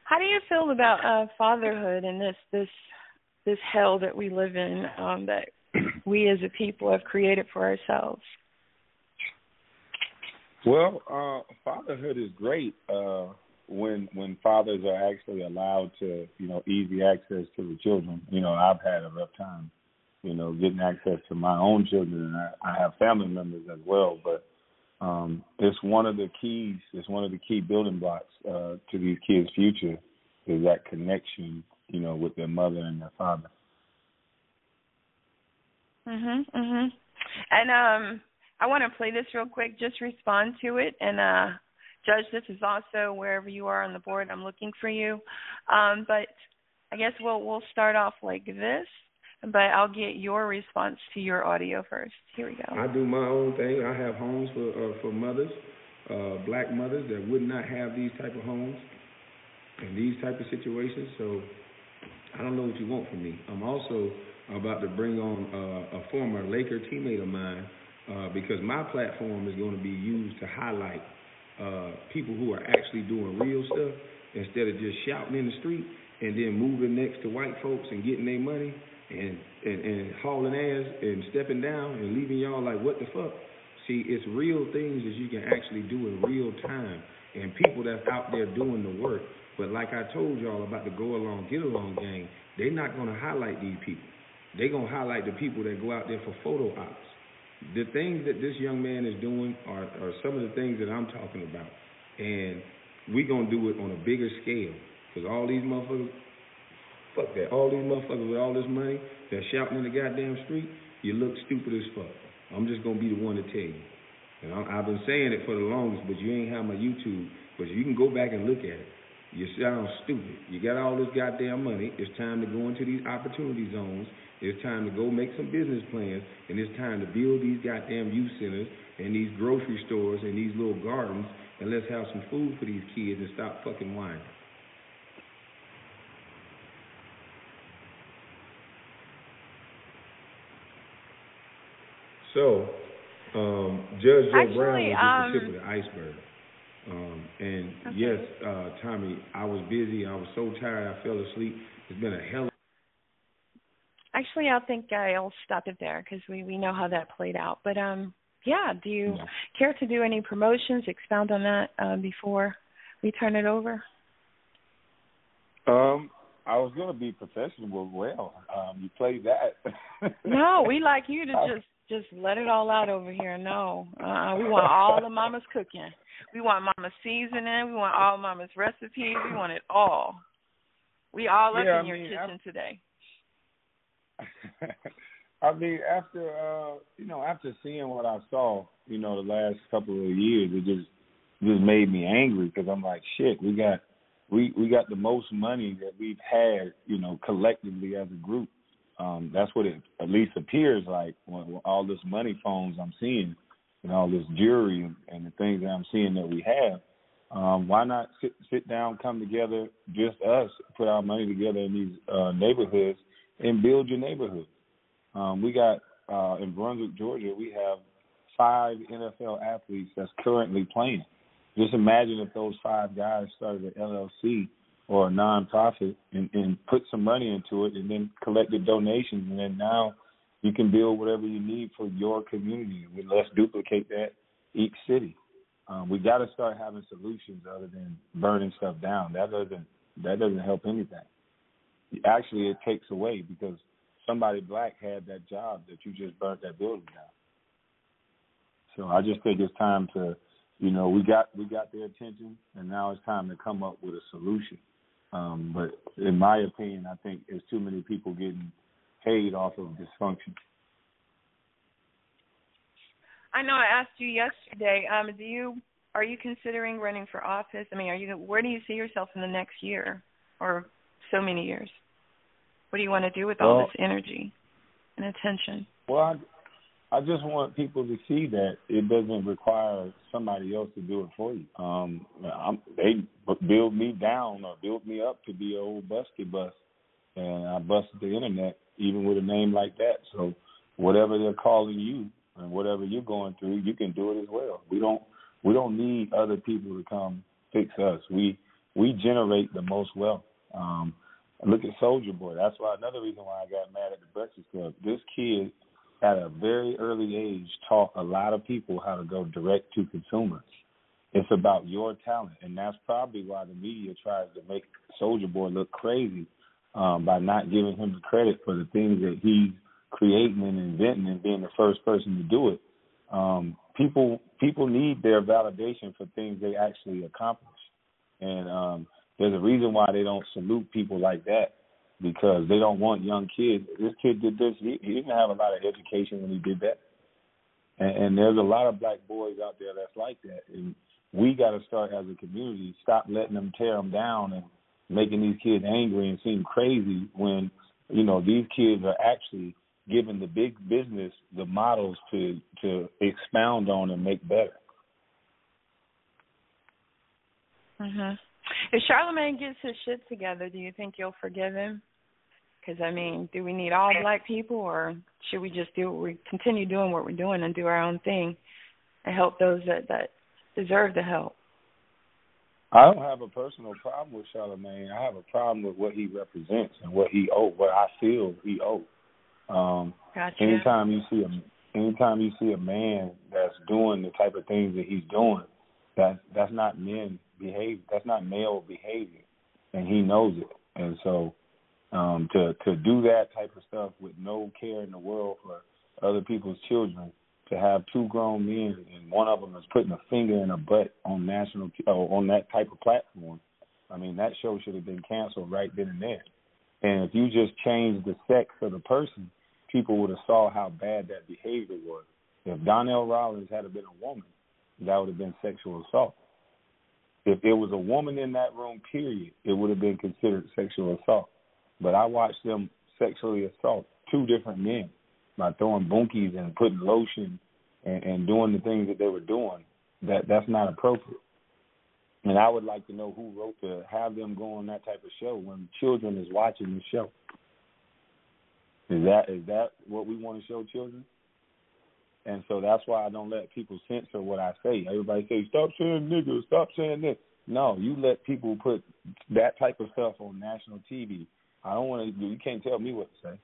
How do you feel about fatherhood and this hell that we live in, that we as a people have created for ourselves? Well, fatherhood is great when fathers are actually allowed to, easy access to the children. I've had a rough time, getting access to my own children, and I have family members as well. But it's one of the keys. It's one of the key building blocks to these kids' future is that connection, with their mother and their father. And I want to play this real quick. Just respond to it. And Judge, this is also wherever you are on the board. I'm looking for you. But I guess we'll start off like this. But I'll get your response to your audio first. Here we go. I do my own thing. I have homes for mothers, black mothers that would not have these type of homes and these type of situations. So I don't know what you want from me. I'm also about to bring on a former Laker teammate of mine because my platform is going to be used to highlight people who are actually doing real stuff instead of just shouting in the street and then moving next to white folks and getting their money and hauling ass and stepping down and leaving y'all like, what the fuck? See, it's real things that you can actually do in real time and people that's out there doing the work. But like I told y'all about the go along, get along gang, they're not going to highlight these people. They're going to highlight the people that go out there for photo ops. The things that this young man is doing are some of the things that I'm talking about. And we're going to do it on a bigger scale because all these motherfuckers, fuck that, all these motherfuckers with all this money that's shouting in the goddamn street, you look stupid as fuck. I'm just going to be the one to tell you. And I've been saying it for the longest, but you ain't have my YouTube. But you can go back and look at it. You sound stupid. You got all this goddamn money. It's time to go into these opportunity zones. It's time to go make some business plans. And it's time to build these goddamn youth centers and these grocery stores and these little gardens. And let's have some food for these kids and stop fucking whining. So, Judge Joe Brown was just the tip of the iceberg. Yes, Tommy, I was busy. I was so tired I fell asleep. It's been a hell of... Actually, I think I'll stop it there because we know how that played out. But, do you care to do any promotions, expound on that before we turn it over? I was going to be professional. Well, you played that. No, we like you to just let it all out over here. No, we want all the mama's cooking. We want mama's seasoning. We want all mama's recipes. We want it all. We all up in your kitchen today. I mean, after seeing what I saw, the last couple of years, it just made me angry because I'm like, shit, we got the most money that we've had, collectively as a group. That's what it at least appears like when all this money phones I'm seeing and all this jewelry and the things that I'm seeing that we have. Why not sit down, come together, just us, put our money together in these neighborhoods and build your neighborhood. We got, in Brunswick, Georgia, we have 5 NFL athletes that's currently playing. Just imagine if those 5 guys started an LLC or a nonprofit and put some money into it and then collected donations, and then now you can build whatever you need for your community. Let's duplicate that each city. We got to start having solutions other than burning stuff down. That doesn't help anything. Actually, it takes away because somebody black had that job that you just burnt that building down. So I just think it's time to, we got their attention, and now it's time to come up with a solution. But in my opinion, I think there's too many people getting paid off of dysfunction. I know I asked you yesterday, are you considering running for office? I mean, where do you see yourself in the next year or so many years? What do you want to do with all this energy and attention? Well, I just want people to see that it doesn't require somebody else to do it for you. They build me down or build me up to be an old busty bus, and I busted the internet even with a name like that. So whatever they're calling you and whatever you're going through, you can do it as well. We don't need other people to come fix us. we generate the most wealth. Look at Soulja Boy. That's why another reason why I got mad at the Breakfast Club. This kid, at a very early age, taught a lot of people how to go direct to consumers. It's about your talent, and that's probably why the media tries to make Soulja Boy look crazy by not giving him the credit for the things that he's creating and inventing and being the first person to do it. People need their validation for things they actually accomplish. And there's a reason why they don't salute people like that, because they don't want young kids. This kid did this. He didn't have a lot of education when he did that. And there's a lot of black boys out there that's like that. And we got to start as a community, stop letting them tear them down and making these kids angry and seem crazy when, these kids are actually giving the big business the models to expound on and make better. Mm-hmm. If Charlamagne gets his shit together, do you think you'll forgive him? Because, do we need all black people, or should we just continue doing what we're doing and do our own thing and help those that deserve the help? I don't have a personal problem with Charlamagne. I have a problem with what he represents and what he owes, what I feel he owes. Gotcha. Anytime you see a man that's doing the type of things that he's doing, that's not men behavior. That's not male behavior, and he knows it. And so, to do that type of stuff with no care in the world for other people's children, to have two grown men and one of them is putting a finger in a butt on on that type of platform, that show should have been canceled right then and there. And if you just changed the sex of the person, people would have saw how bad that behavior was. If Donnell Rollins had been a woman, that would have been sexual assault. If there was a woman in that room, period, it would have been considered sexual assault. But I watched them sexually assault two different men by throwing bunkies and putting lotion and doing the things that they were doing. That's not appropriate. And I would like to know who wrote to have them go on that type of show when children is watching the show. Is that what we want to show children? And so that's why I don't let people censor what I say. Everybody say, stop saying nigga, stop saying this. No, you let people put that type of stuff on national TV. I don't want to. You can't tell me what to say.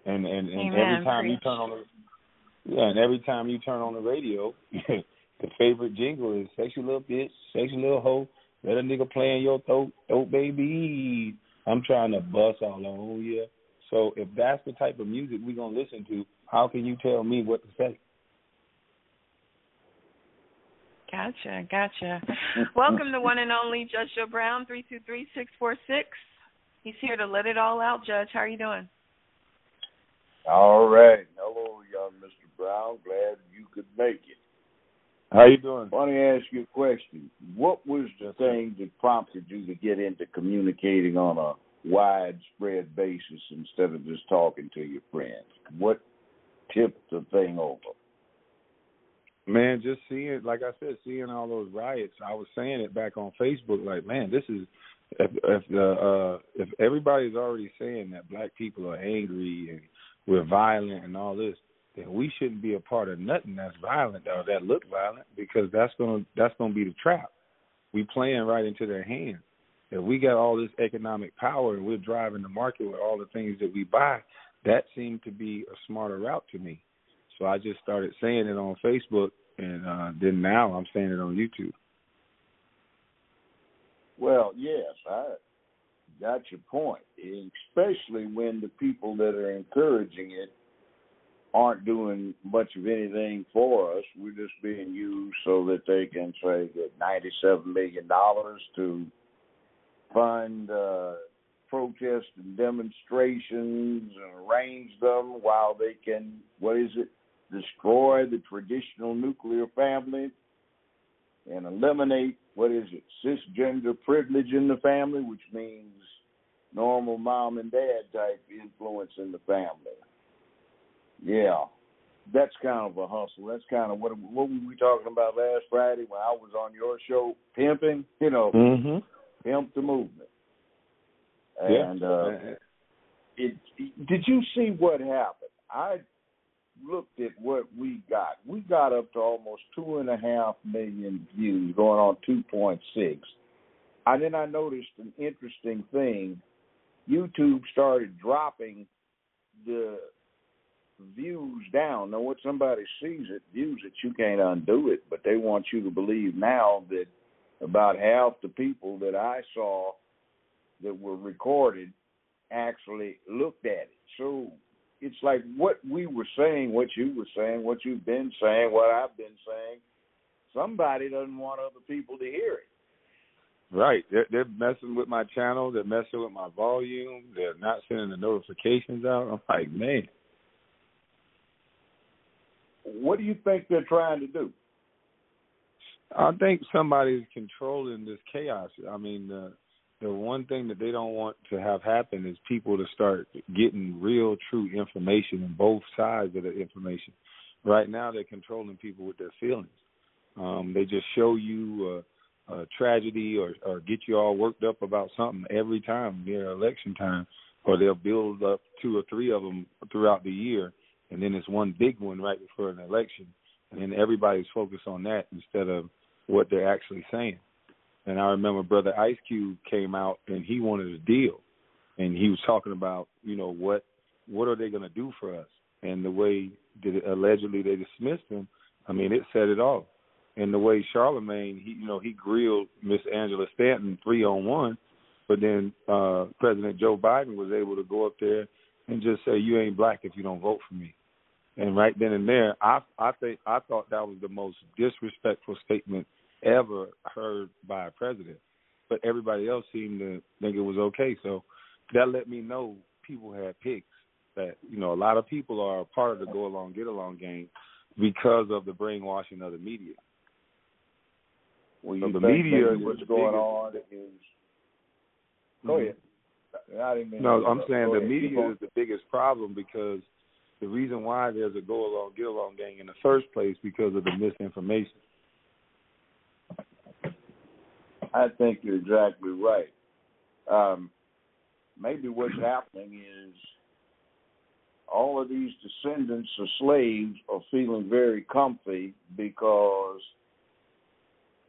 And every time you turn on every time you turn on the radio, the favorite jingle is "Sexy little bitch, sexy little hoe, let a nigga play in your throat, baby. I'm trying to bust all on you." So if that's the type of music we're gonna listen to, how can you tell me what to say? Gotcha. Welcome the one and only Judge Joe Brown, 323-646. He's here to let it all out, Judge. How are you doing? All right. Hello, young Mr. Brown. Glad you could make it. How you doing? I want to ask you a question. What was the thing that prompted you to get into communicating on a widespread basis instead of just talking to your friends? What tipped the thing over? Man, just seeing all those riots. I was saying it back on Facebook, like, man, this is if everybody's already saying that black people are angry and we're violent and all this, then we shouldn't be a part of nothing that's violent or that look violent, because that's gonna be the trap. We playing right into their hands. If we got all this economic power and we're driving the market with all the things that we buy, that seemed to be a smarter route to me. So I just started saying it on Facebook, and then now I'm saying it on YouTube. Well, yes, I got your point, especially when the people that are encouraging it aren't doing much of anything for us. We're just being used so that they can, say, get $97 million to fund protests and demonstrations and arrange them while they can, destroy the traditional nuclear family and eliminate, cisgender privilege in the family, which means normal mom and dad type influence in the family. Yeah, that's kind of a hustle. That's kind of what were we talking about last Friday when I was on your show, pimping, pimp the movement. And did you see what happened? I looked at what we got. We got up to almost 2.5 million views, going on 2.6 And then I noticed an interesting thing. YouTube started dropping the views down. Now, when somebody views it, you can't undo it. But they want you to believe now that about half the people that I saw that were recorded actually looked at it. So it's like what we were saying, what you were saying, what you've been saying, what I've been saying. Somebody doesn't want other people to hear it. Right. They're messing with my channel. They're messing with my volume. They're not sending the notifications out. I'm like, man. What do you think they're trying to do? I think somebody's controlling this chaos. I mean, the one thing that they don't want to have happen is people to start getting real, true information on both sides of the information. Right now, they're controlling people with their feelings. They just show you a tragedy or get you all worked up about something every time near election time, or they'll build up 2 or 3 of them throughout the year, and then it's one big one right before an election, and then everybody's focused on that instead of what they're actually saying. And I remember Brother Ice Cube came out, and he wanted a deal, and he was talking about, you know, what are they going to do for us? And the way that allegedly they dismissed him, I mean, it set it off. And the way Charlemagne, he grilled Miss Angela Stanton 3-on-1, but then President Joe Biden was able to go up there and just say, you ain't black if you don't vote for me. And right then and there, I thought that was the most disrespectful statement ever heard by a president. But everybody else seemed to think it was okay. So that let me know people had picks, that, you know, a lot of people are a part of the go along, get along game because of the brainwashing of the media. Well, so you the think media maybe what's going on is... Go ahead. I didn't mean no, I'm saying the ahead. media is the biggest problem, because the reason why there's a go along, get along gang in the first place because of the misinformation. I think you're exactly right. Maybe what's happening is all of these descendants of slaves are feeling very comfy because,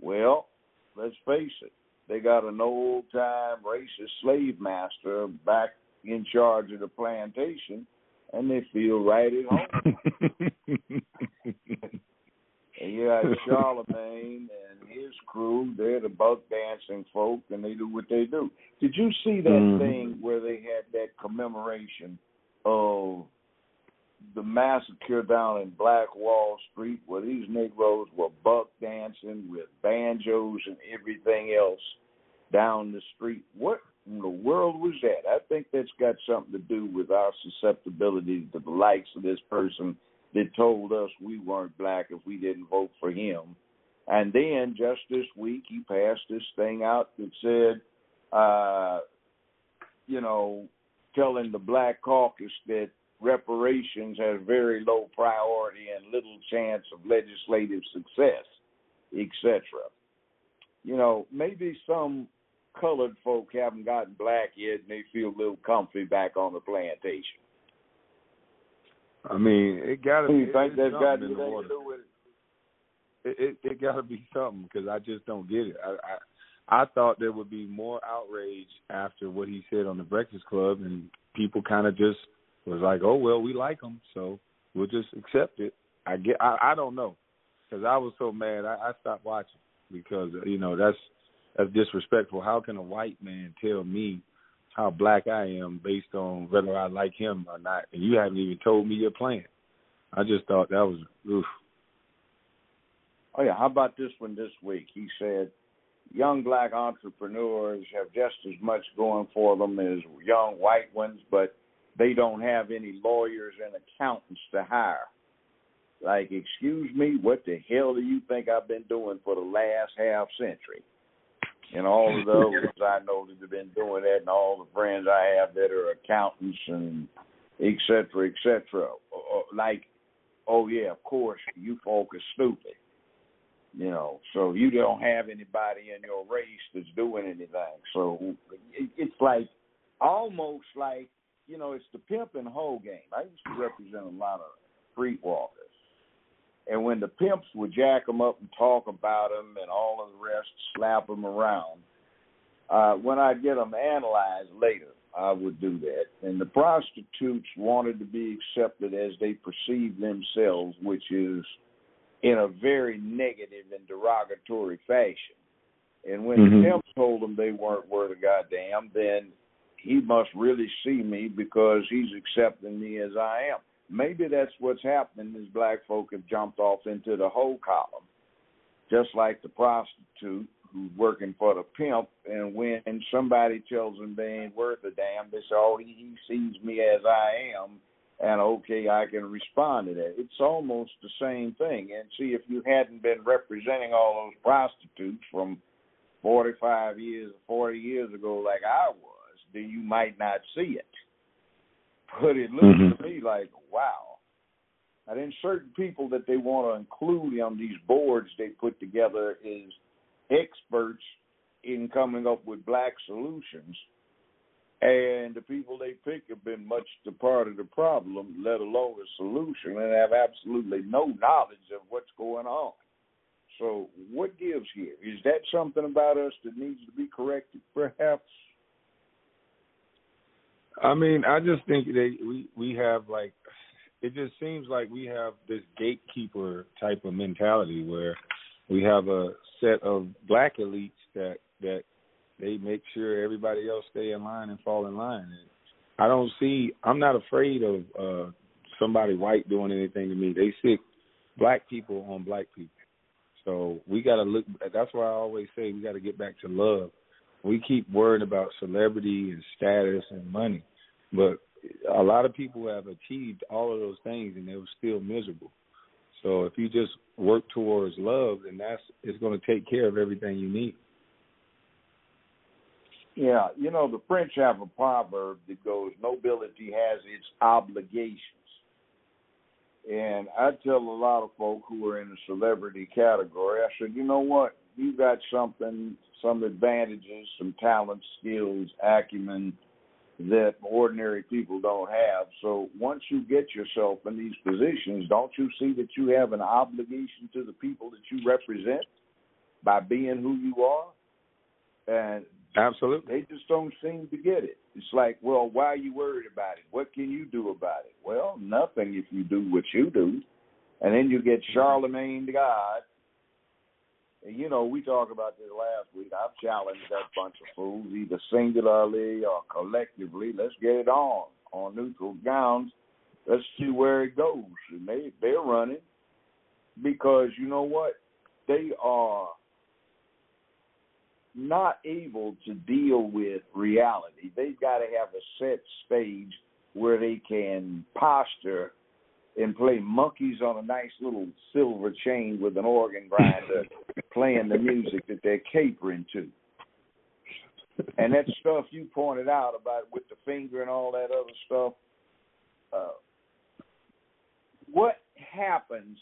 well, let's face it, they got an old-time racist slave master back in charge of the plantation, and they feel right at home. And you got Charlemagne and his crew, they're the buck dancing folk, and they do what they do. Did you see that thing where they had that commemoration of the massacre down in Black Wall Street, where these Negroes were buck dancing with banjos and everything else down the street? What in the world was that? I think that's got something to do with our susceptibility to the likes of this person that told us we weren't black if we didn't vote for him. And then just this week he passed this thing out that said, telling the Black Caucus that reparations has very low priority and little chance of legislative success, etc. You know, maybe some colored folk haven't gotten black yet and they feel a little comfy back on the plantation. I mean, it got to be. You think that's got anything to do with it? It got to be something, because I just don't get it. I thought there would be more outrage after what he said on the Breakfast Club, and people kind of just was like, "Oh well, we like him, so we'll just accept it." I don't know, because I was so mad. I stopped watching, because that's disrespectful. How can a white man tell me how black I am based on whether I like him or not, and you haven't even told me your plan? I just thought that was oof. Oh, yeah, how about this one this week? He said, young black entrepreneurs have just as much going for them as young white ones, but they don't have any lawyers and accountants to hire. Like, excuse me, what the hell do you think I've been doing for the last half century? And all of the others I know that have been doing that, and all the friends I have that are accountants and et cetera, like, oh, yeah, of course, you folk are stupid. You know, so you don't have anybody in your race that's doing anything. So it's like, almost like, it's the pimp and hoe game. I used to represent a lot of streetwalkers. And when the pimps would jack them up and talk about them and all of the rest, slap them around, When I get them analyzed later, I would do that. And the prostitutes wanted to be accepted as they perceive themselves, which is in a very negative and derogatory fashion. And when the pimp told them they weren't worth a goddamn, then he must really see me because he's accepting me as I am. Maybe that's what's happening is black folk have jumped off into the whole column, just like the prostitute who's working for the pimp, and when somebody tells them they ain't worth a damn, they say, oh, he sees me as I am, and okay, I can respond to that. It's almost the same thing. And see, if you hadn't been representing all those prostitutes from 45 years, 40 years ago like I was, then you might not see it. But it looks to me like, wow. And then certain people that they want to include on these boards they put together is experts in coming up with black solutions. And the people they pick have been much the part of the problem, let alone the solution, and have absolutely no knowledge of what's going on. So what gives here? Is that something about us that needs to be corrected, perhaps? I mean, I just think we have, like, it just seems like we have this gatekeeper type of mentality where we have a set of black elites that they make sure everybody else stay in line and fall in line. And I'm not afraid of somebody white doing anything to me. They sick black people on black people. So we got to look, that's why I always say we got to get back to love. We keep worrying about celebrity and status and money, but a lot of people have achieved all of those things and they were still miserable. So if you just work towards love, then it's going to take care of everything you need. Yeah, you know, the French have a proverb that goes, nobility has its obligations. And I tell a lot of folk who are in the celebrity category, I said, you know what? You got something, some advantages, some talent, skills, acumen that ordinary people don't have. So once you get yourself in these positions, don't you see that you have an obligation to the people that you represent by being who you are? And absolutely, they just don't seem to get it. It's like, well, why are you worried about it? What can you do about it? Well, nothing if you do what you do. And then you get Charlemagne the God. And, you know, we talked about this last week. I've challenged that bunch of fools, either singularly or collectively. Let's get it on neutral grounds. Let's see where it goes. And they're running because, you know what? They are not able to deal with reality. They've got to have a set stage where they can posture and play monkeys on a nice little silver chain with an organ grinder playing the music that they're capering to. And that stuff you pointed out about with the finger and all that other stuff, what happens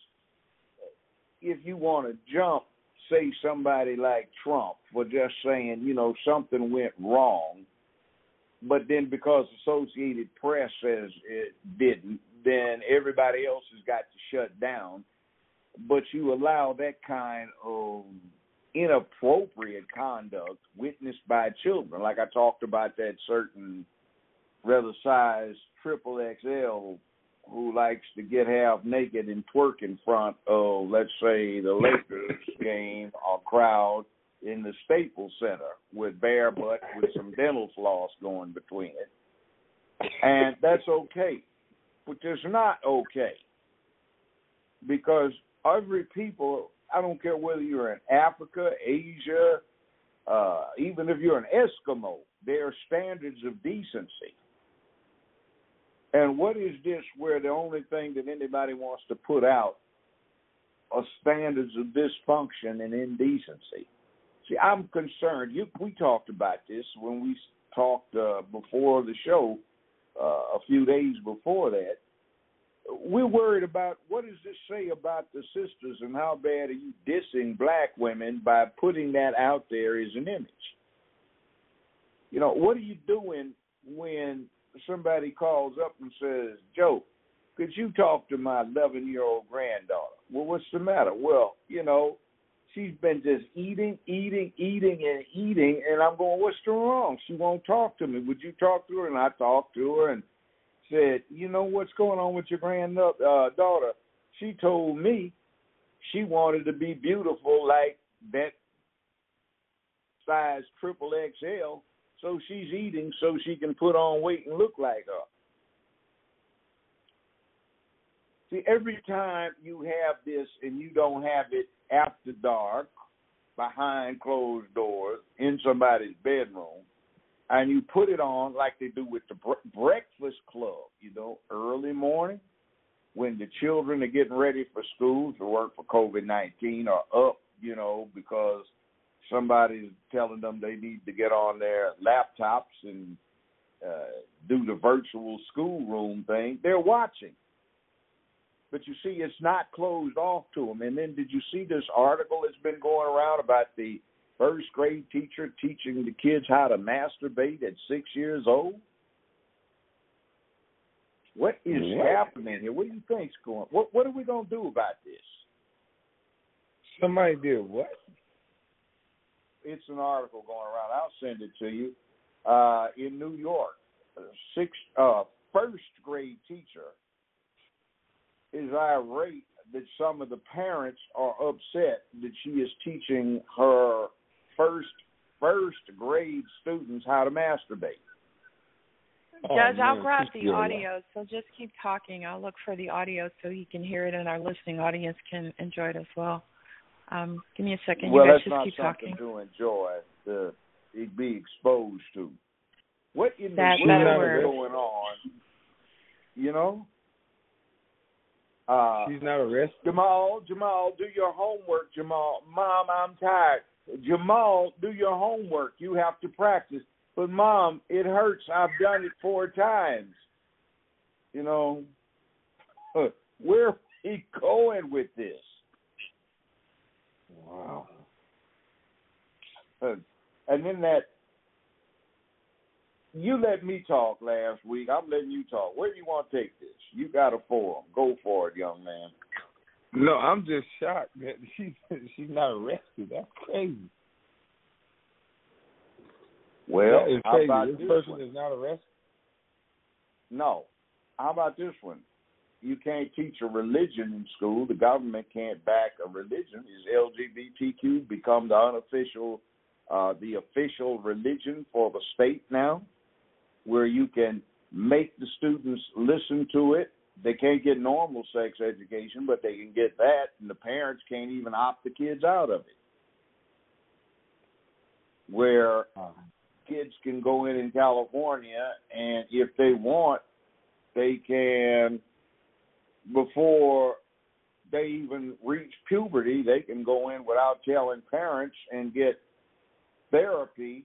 if you want to jump, say, somebody like Trump for just saying, you know, something went wrong, but then because Associated Press says it didn't, then everybody else has got to shut down. But you allow that kind of inappropriate conduct witnessed by children. Like I talked about that certain rather sized XXL who likes to get half naked and twerk in front of, let's say, the Lakers game or crowd in the Staples Center with bare butt with some dental floss going between it. And that's okay. But it's not okay. Because every people, I don't care whether you're in Africa, Asia, even if you're an Eskimo, there are standards of decency. And what is this where the only thing that anybody wants to put out are standards of dysfunction and indecency? See, I'm concerned. We talked about this when we talked before the show, a few days before that. We're worried about what does this say about the sisters and how bad are you dissing black women by putting that out there as an image? You know, what are you doing when somebody calls up and says, Joe, could you talk to my 11-year-old granddaughter? Well, what's the matter? Well, you know, she's been just eating, and I'm going, what's wrong? She won't talk to me. Would you talk to her? And I talked to her and said, you know what's going on with your granddaughter? She told me she wanted to be beautiful like that size triple XL, so she's eating so she can put on weight and look like her. See, every time you have this and you don't have it after dark, behind closed doors, in somebody's bedroom, and you put it on like they do with the Breakfast Club, early morning when the children are getting ready for school to work for COVID-19 or up, because somebody's telling them they need to get on their laptops and do the virtual schoolroom thing. They're watching. But you see, it's not closed off to them. And then did you see this article that's been going around about the first grade teacher teaching the kids how to masturbate at 6 years old? What is happening here? What do you think's going on? What are we going to do about this? Somebody did what? It's an article going around. I'll send it to you. In New York, first grade teacher is irate that some of the parents are upset that she is teaching her first grade students how to masturbate. Judge, I'll grab the audio, so just keep talking. I'll look for the audio so you can hear it and our listening audience can enjoy it as well. Give me a second. Well, you guys that's just not keep something talking. to enjoy, to be exposed to. What in the world is going on, She's not arrested. Jamal, do your homework, Jamal. Mom, I'm tired. Jamal, do your homework. You have to practice. But, Mom, it hurts. I've done it 4 times. Where are we going with this? Wow. And then you let me talk last week. I'm letting you talk. Where do you want to take this? You got a forum. Go for it, young man. No, I'm just shocked that she's not arrested. That's crazy. Well, that is how crazy. about this person is not arrested? No. How about this one? You can't teach a religion in school. The government can't back a religion. Is LGBTQ become the official religion for the state now, where you can make the students listen to it? They can't get normal sex education, but they can get that, and the parents can't even opt the kids out of it. Where kids can go in California, and if they want, they can, before they even reach puberty, they can go in without telling parents and get therapy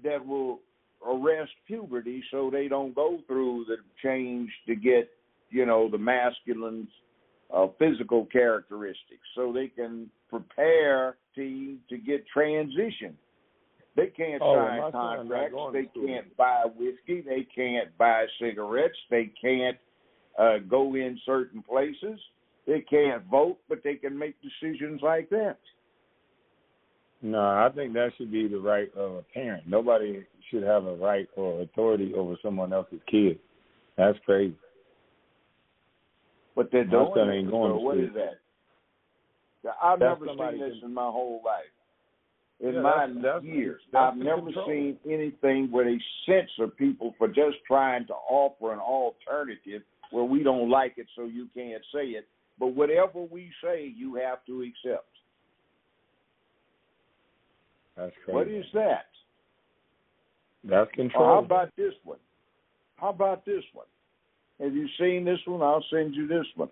that will arrest puberty so they don't go through the change to get, the masculine physical characteristics, so they can prepare teens to get transition. They can't sign contracts. They can't buy whiskey. They can't buy cigarettes. They can't go in certain places. They can't vote, but they can make decisions like that. No, I think that should be the right of a parent. Nobody should have a right or authority over someone else's kid. That's crazy. But they're doing it. Ain't going so what is that? I've never seen this in my whole life. In my years, I've never seen anything where they censor people for just trying to offer an alternative where we don't like it, so you can't say it. But whatever we say, you have to accept. That's crazy. What is that? That's control. How about this one? Have you seen this one? I'll send you this one.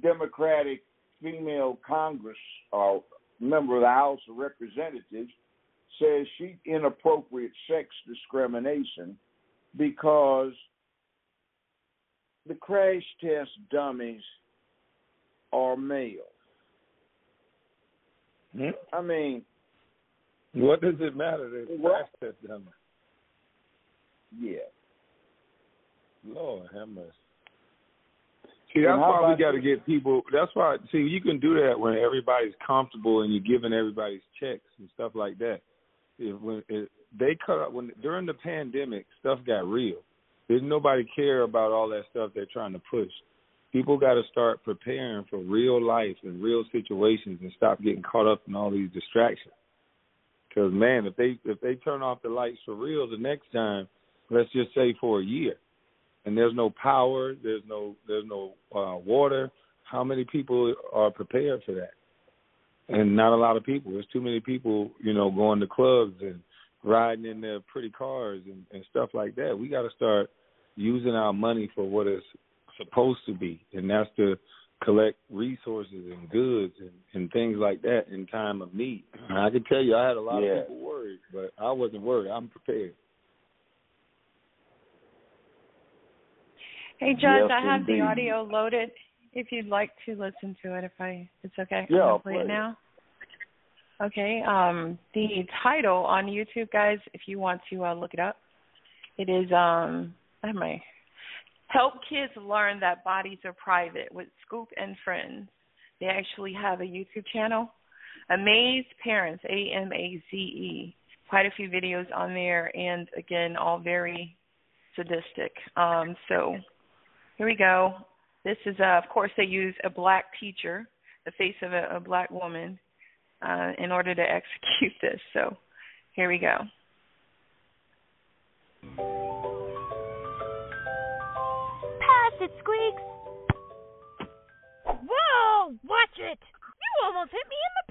Democratic female Congress, member of the House of Representatives, says she inappropriate sex discrimination because the crash test dummies are male. I mean, what does it matter? The crash test dummies. Yeah. Lord have mercy. See, that's how why we about got to get people. That's why. See, you can do that when everybody's comfortable and you're giving everybody's checks and stuff like that. They cut up during the pandemic, stuff got real. Didn't nobody care about all that stuff they're trying to push. People got to start preparing for real life and real situations and stop getting caught up in all these distractions. Because man, if they turn off the lights for real the next time, let's just say for a year, and there's no power, there's no water, how many people are prepared for that? And not a lot of people. There's too many people, going to clubs and riding in their pretty cars and stuff like that. We got to start using our money for what it's supposed to be, and that's to collect resources and goods and things like that in time of need. And I can tell you, I had a lot of people worried, but I wasn't worried. I'm prepared. Hey, Judge, I have the audio loaded. If you'd like to listen to it, it's okay. Yeah, I'll play it now. Okay. The title on YouTube, guys, if you want to look it up, it is I have my Help Kids Learn That Bodies Are Private with Scoop and Friends. They actually have a YouTube channel. Amaze Parents, AMAZE. Quite a few videos on there, and again, all very sadistic. So here we go. This is, of course, they use a black teacher, the face of a black woman, in order to execute this. So here we go. Pass it, Squeaks. Whoa, watch it. You almost hit me in the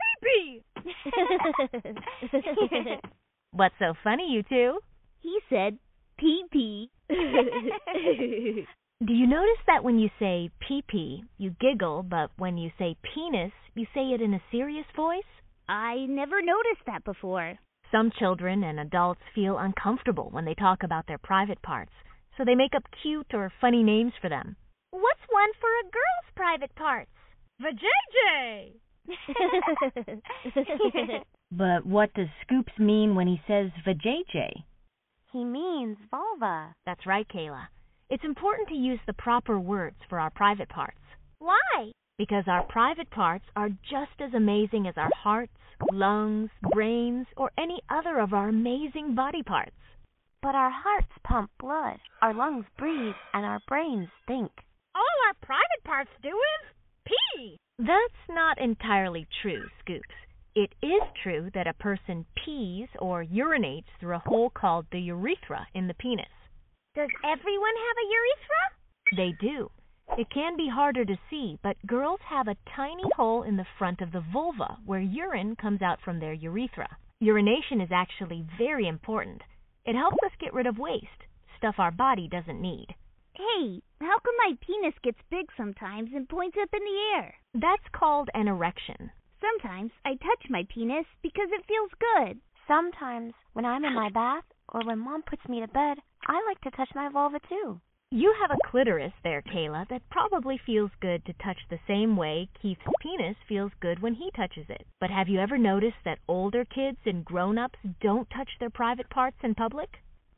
pee-pee. What's so funny, you two? He said pee-pee. Do you notice that when you say pee-pee, you giggle, but when you say penis, you say it in a serious voice? I never noticed that before. Some children and adults feel uncomfortable when they talk about their private parts, so they make up cute or funny names for them. What's one for a girl's private parts? Vajayjay! But what does Scoops mean when he says vajayjay? He means vulva. That's right, Kayla. It's important to use the proper words for our private parts. Why? Because our private parts are just as amazing as our hearts, lungs, brains, or any other of our amazing body parts. But our hearts pump blood, our lungs breathe, and our brains think. All our private parts do is pee. That's not entirely true, Scoops. It is true that a person pees or urinates through a hole called the urethra in the penis. Does everyone have a urethra? They do. It can be harder to see, but girls have a tiny hole in the front of the vulva where urine comes out from their urethra. Urination is actually very important. It helps us get rid of waste, stuff our body doesn't need. Hey, how come my penis gets big sometimes and points up in the air? That's called an erection. Sometimes I touch my penis because it feels good. Sometimes when I'm in my bath or when Mom puts me to bed, I like to touch my vulva too. You have a clitoris there, Kayla, that probably feels good to touch the same way Keith's penis feels good when he touches it. But have you ever noticed that older kids and grown-ups don't touch their private parts in public?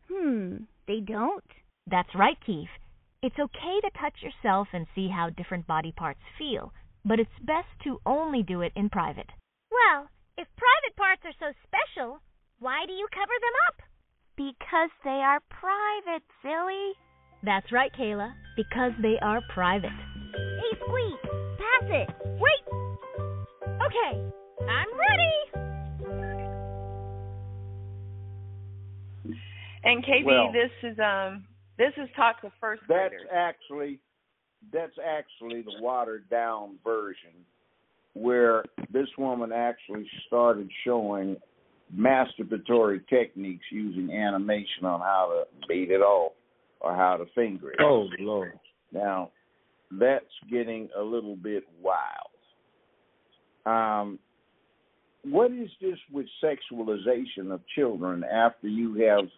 They don't? That's right, Keith. It's okay to touch yourself and see how different body parts feel, but it's best to only do it in private. Well, if private parts are so special, why do you cover them up? Because they are private, silly. That's right, Kayla, because they are private. Hey, Squeak, pass it. Wait! Okay, I'm ready! And KB, Well, this is taught to first graders. That's actually the watered down version, where this woman actually started showing masturbatory techniques using animation on how to beat it off or how to finger it. Oh, Lord. Now, that's getting a little bit wild. What is this with sexualization of children after you have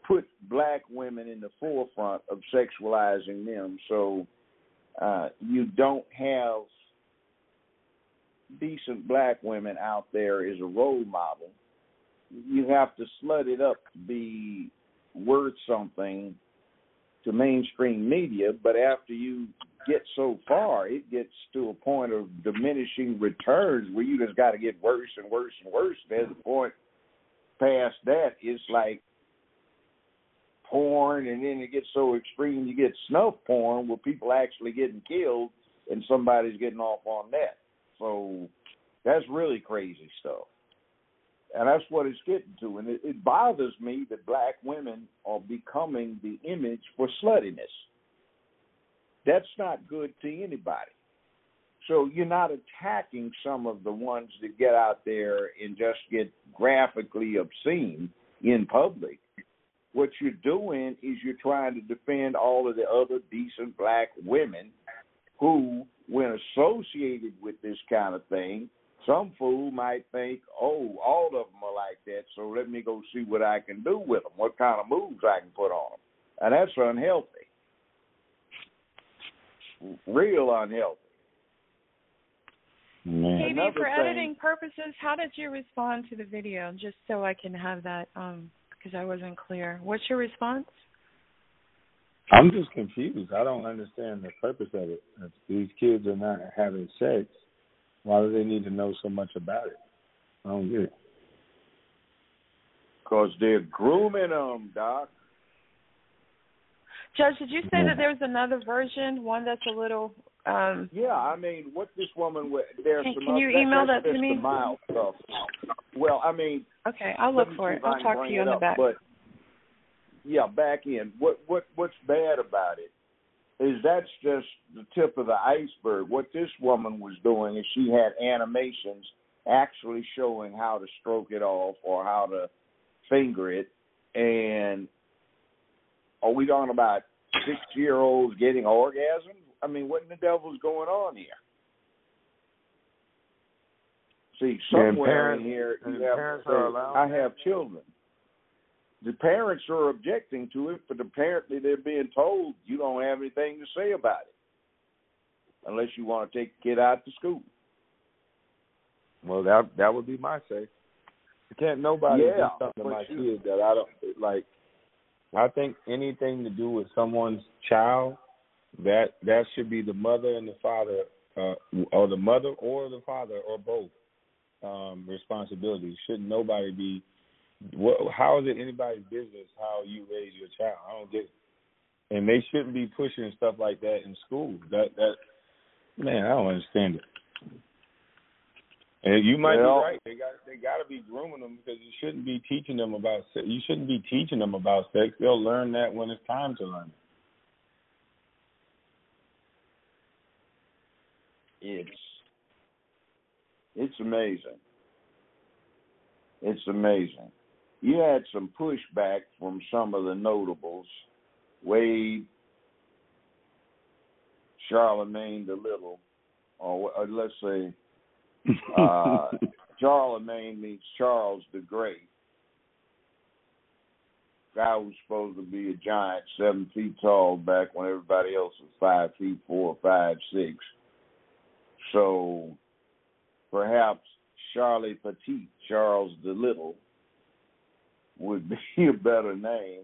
put black women in the forefront of sexualizing them, so you don't have decent black women out there as a role model? You have to slut it up to be worth something to mainstream media, but after you get so far, it gets to a point of diminishing returns where you just got to get worse and worse and worse. There's a point past that, it's like porn, and then it gets so extreme you get snuff porn where people actually getting killed and somebody's getting off on that. So that's really crazy stuff. And that's what it's getting to. And it bothers me that black women are becoming the image for sluttiness. That's not good to anybody. So you're not attacking some of the ones that get out there and just get graphically obscene in public. What you're doing is you're trying to defend all of the other decent black women who, when associated with this kind of thing, some fool might think, oh, all of them are like that, so let me go see what I can do with them, what kind of moves I can put on them. And that's unhealthy. Real unhealthy. KB, for editing purposes, how did you respond to the video? Just so I can have that, because I wasn't clear. What's your response? I'm just confused. I don't understand the purpose of it. If these kids are not having sex, why do they need to know so much about it? I don't get it. Because they're grooming them, Doc. Judge, did you say that there's another version, one that's a little... yeah, I mean, what this woman... There's can you email that to me? The mild stuff. Well, I mean... Okay, I'll look for it. I'll talk to you in the back. But, yeah, back in. What's bad about it is that's just the tip of the iceberg. What this woman was doing is she had animations actually showing how to stroke it off or how to finger it. And are we talking about 6-year-olds getting orgasms? I mean, what in the devil's going on here? See, somewhere in here, I have children. The parents are objecting to it, but apparently they're being told you don't have anything to say about it unless you want to take the kid out to school. Well, that would be my say. Can't nobody do something to my kid that I don't like. I think anything to do with someone's child, that should be the mother and the father, or the mother or the father or both responsibility. Shouldn't nobody be? How is it anybody's business how you raise your child? I don't get it. And they shouldn't be pushing stuff like that in school. That man, I don't understand it. And you might be right. They got to be grooming them because you shouldn't be teaching them about sex. You shouldn't be teaching them about sex. They'll learn that when it's time to learn it. It's amazing. It's amazing. You had some pushback from some of the notables. Wade, Charlemagne the Little, or let's say Charlemagne means Charles the Great. Guy was supposed to be a giant, 7 feet tall back when everybody else was 5 feet 4, 5, 6. So perhaps Charlie Petit, Charles the Little, would be a better name,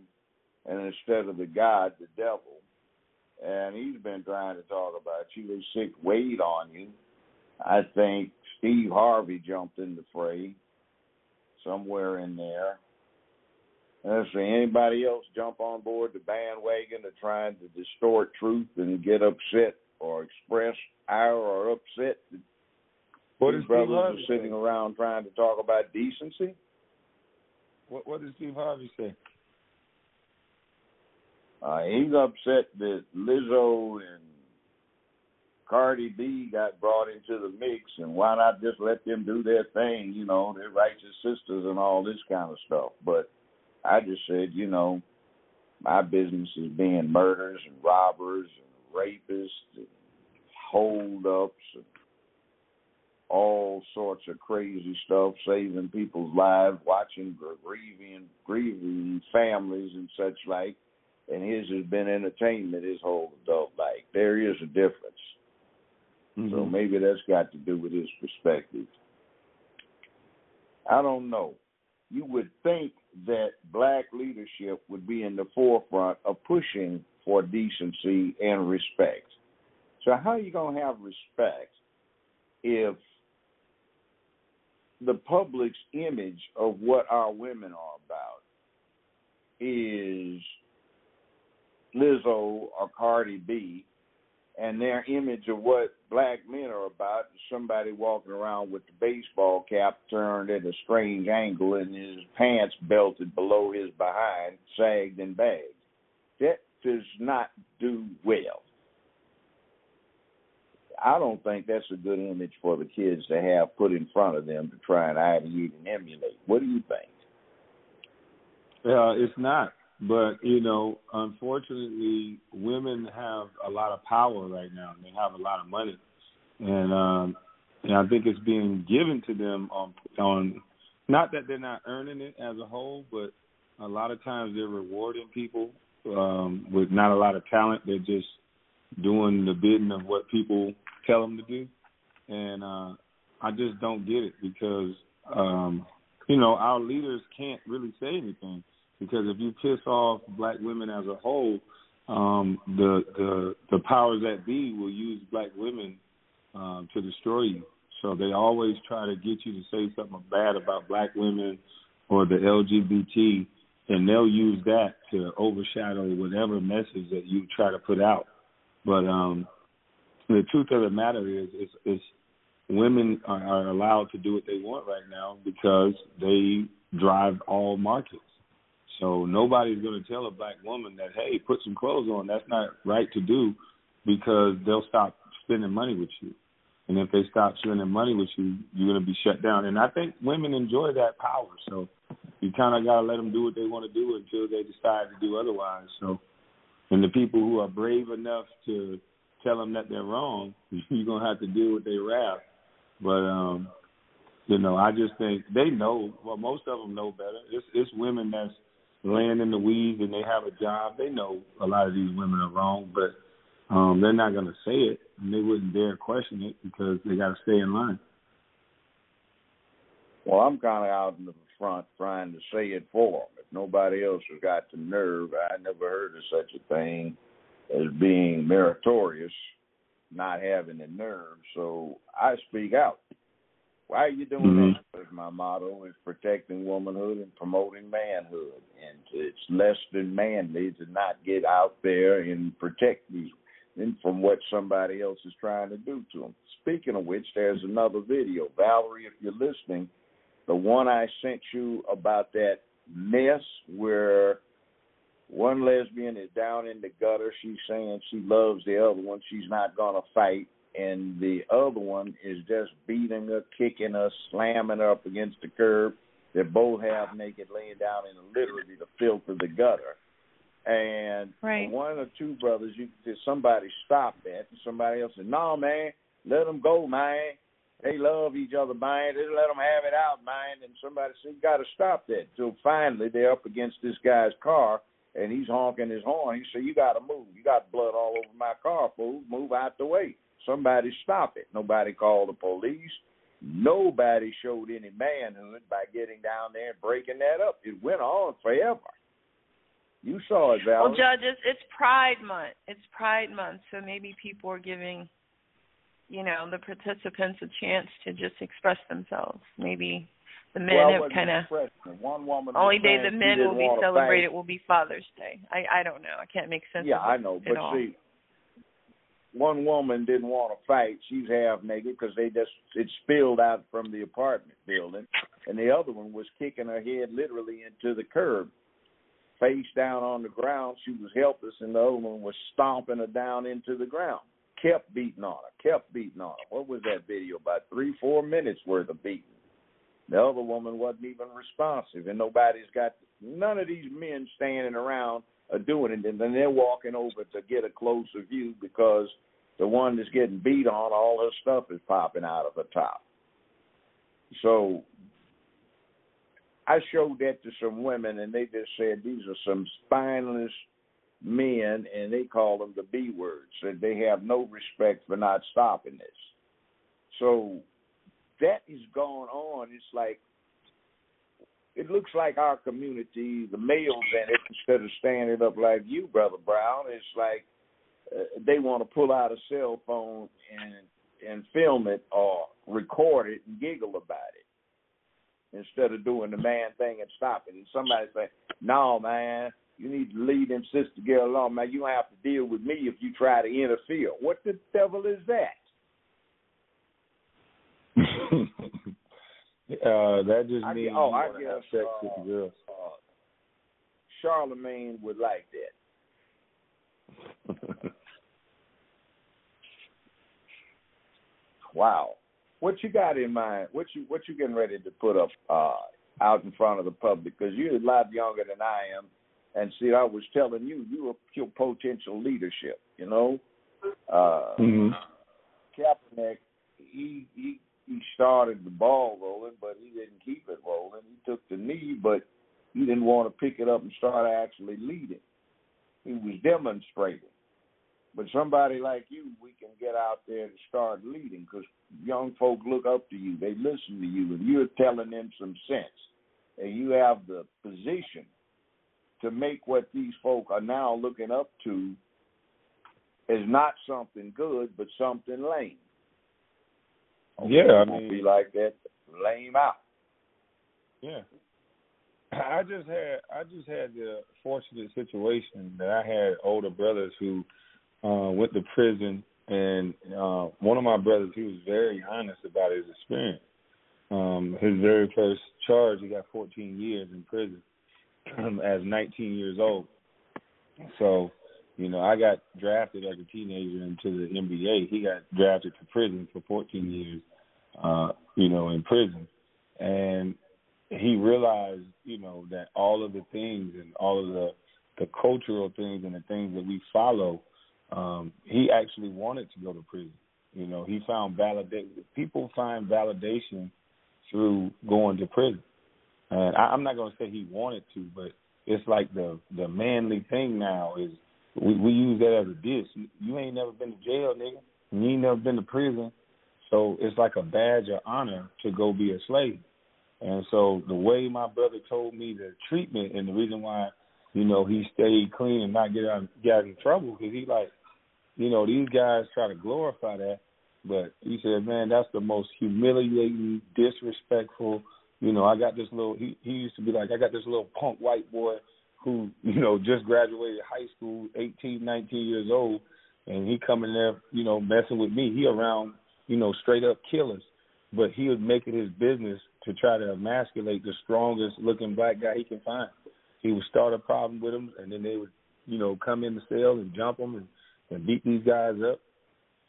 and instead of the God, the devil. And he's been trying to talk about you. They sick weight on you. I think Steve Harvey jumped in the fray somewhere in there. And so anybody else jump on board the bandwagon of trying to distort truth and get upset or express ire or upset? What is brothers are sitting around trying to talk about decency? What does Steve Harvey say? He's upset that Lizzo and Cardi B got brought into the mix, and why not just let them do their thing, you know, they're righteous sisters and all this kind of stuff. But I just said, you know, my business is being murders and robbers and rapists and hold-ups and all sorts of crazy stuff, saving people's lives, watching grieving families and such like. And his has been entertainment his whole adult life. There is a difference. Mm-hmm. So maybe that's got to do with his perspective. I don't know. You would think that black leadership would be in the forefront of pushing for decency and respect. So how are you going to have respect if the public's image of what our women are about is Lizzo or Cardi B, and their image of what black men are about is somebody walking around with the baseball cap turned at a strange angle and his pants belted below his behind, sagged and bagged? That does not do well. I don't think that's a good image for the kids to have put in front of them to try and ideate and emulate. What do you think? It's not. But, unfortunately, women have a lot of power right now. They have a lot of money. And I think it's being given to them on not that they're not earning it as a whole, but a lot of times they're rewarding people with not a lot of talent. They're just doing the bidding of what people tell them to do. And I just don't get it because, our leaders can't really say anything. Because if you piss off black women as a whole, the powers that be will use black women to destroy you. So they always try to get you to say something bad about black women or the LGBT, and they'll use that to overshadow whatever message that you try to put out. But the truth of the matter is women are allowed to do what they want right now because they drive all markets. So nobody's going to tell a black woman that, hey, put some clothes on. That's not right to do because they'll stop spending money with you. And if they stop spending money with you, you're going to be shut down. And I think women enjoy that power. So you kind of got to let them do what they want to do until they decide to do otherwise. So, and the people who are brave enough to tell them that they're wrong, you're going to have to deal with their wrath. But, I just think they know. Well, most of them know better. It's women that's laying in the weeds and they have a job. They know a lot of these women are wrong, but they're not going to say it, and they wouldn't dare question it because they got to stay in line. Well, I'm kind of out in the front trying to say it for them. If nobody else has got the nerve, I never heard of such a thing as being meritorious, not having the nerve, so I speak out. Why are you doing that? Because my motto is protecting womanhood and promoting manhood. And it's less than manly to not get out there and protect these women from what somebody else is trying to do to them. Speaking of which, there's another video. Valerie, if you're listening, the one I sent you about that mess where one lesbian is down in the gutter. She's saying she loves the other one. She's not going to fight. And the other one is just beating her, kicking her, slamming her up against the curb. They're both half naked, laying down in literally the filth of the gutter. And one or two brothers, somebody stopped that, and somebody else said, "No, man, let them go, man. They love each other, man. Just let them have it out, man." And somebody said, "You got to stop that." So finally, they're up against this guy's car, and he's honking his horn. He said, "You got to move. You got blood all over my car, fool. Move out the way." Somebody stop it. Nobody called the police. Nobody showed any manhood by getting down there and breaking that up. It went on forever. You saw it, Valerie. Well, Judge, it's Pride Month. It's Pride Month, so maybe people are giving, the participants a chance to just express themselves. Maybe the men have kind of. One woman. Only day the men will be celebrated will be Father's Day. I don't know. I can't make sense of it. Yeah, I know, but see. One woman didn't want to fight. She's half naked because it spilled out from the apartment building. And the other one was kicking her head literally into the curb, face down on the ground. She was helpless, and the other one was stomping her down into the ground. Kept beating on her. What was that video? About 3-4 minutes worth of beating. The other woman wasn't even responsive, and none of these men standing around are doing it, and then they're walking over to get a closer view because the one that's getting beat on, all her stuff is popping out of her top. So I showed that to some women, and they just said these are some spineless men, and they call them the B words. Said they have no respect for not stopping this. So that is going on. It's like it looks like our community, the males in it, instead of standing up like you, Brother Brown, it's like they want to pull out a cell phone and film it or record it and giggle about it instead of doing the man thing and stopping it. And somebody say, no, man, you need to leave them sister girl alone, man. You don't have to deal with me if you try to interfere. What the devil is that? That just means you want to have sex with the girls. Charlemagne would like that. Wow. What you got in mind? What you getting ready to put up out in front of the public? Because you're a lot younger than I am. And see, I was telling you, you were your potential leadership, you know. Kaepernick, he started the ball rolling, but he didn't keep it rolling. He took the knee, but he didn't want to pick it up and start actually leading. He was demonstrating. But somebody like you, we can get out there and start leading because young folk look up to you. They listen to you, and you're telling them some sense. And you have the position to make what these folk are now looking up to is not something good, but something lame. Yeah, I mean, be like that, lame out. Yeah. I just had the fortunate situation that I had older brothers who went to prison, and one of my brothers, he was very honest about his experience. His very first charge, he got 14 years in prison as 19 years old. So, you know, I got drafted as a teenager into the NBA. He got drafted to prison for 14 years, you know, in prison. And he realized, you know, that all of the things and all of the cultural things and the things that we follow, he actually wanted to go to prison. You know, he found people find validation through going to prison. And I'm not going to say he wanted to, but it's like the manly thing now is we use that as a diss. You ain't never been to jail, nigga. You ain't never been to prison. So it's like a badge of honor to go be a slave. And so the way my brother told me the treatment and the reason why, you know, he stayed clean and not got in trouble, because he like, you know, these guys try to glorify that. But he said, man, that's the most humiliating, disrespectful. You know, I got this little, he used to be like, I got this little punk white boy who, you know, just graduated high school, 18, 19 years old, and he coming there, you know, messing with me. He around, you know, straight up killers. But he would make it his business to try to emasculate the strongest looking black guy he can find. He would start a problem with him, and then they would, you know, come in the cell and jump them and beat these guys up.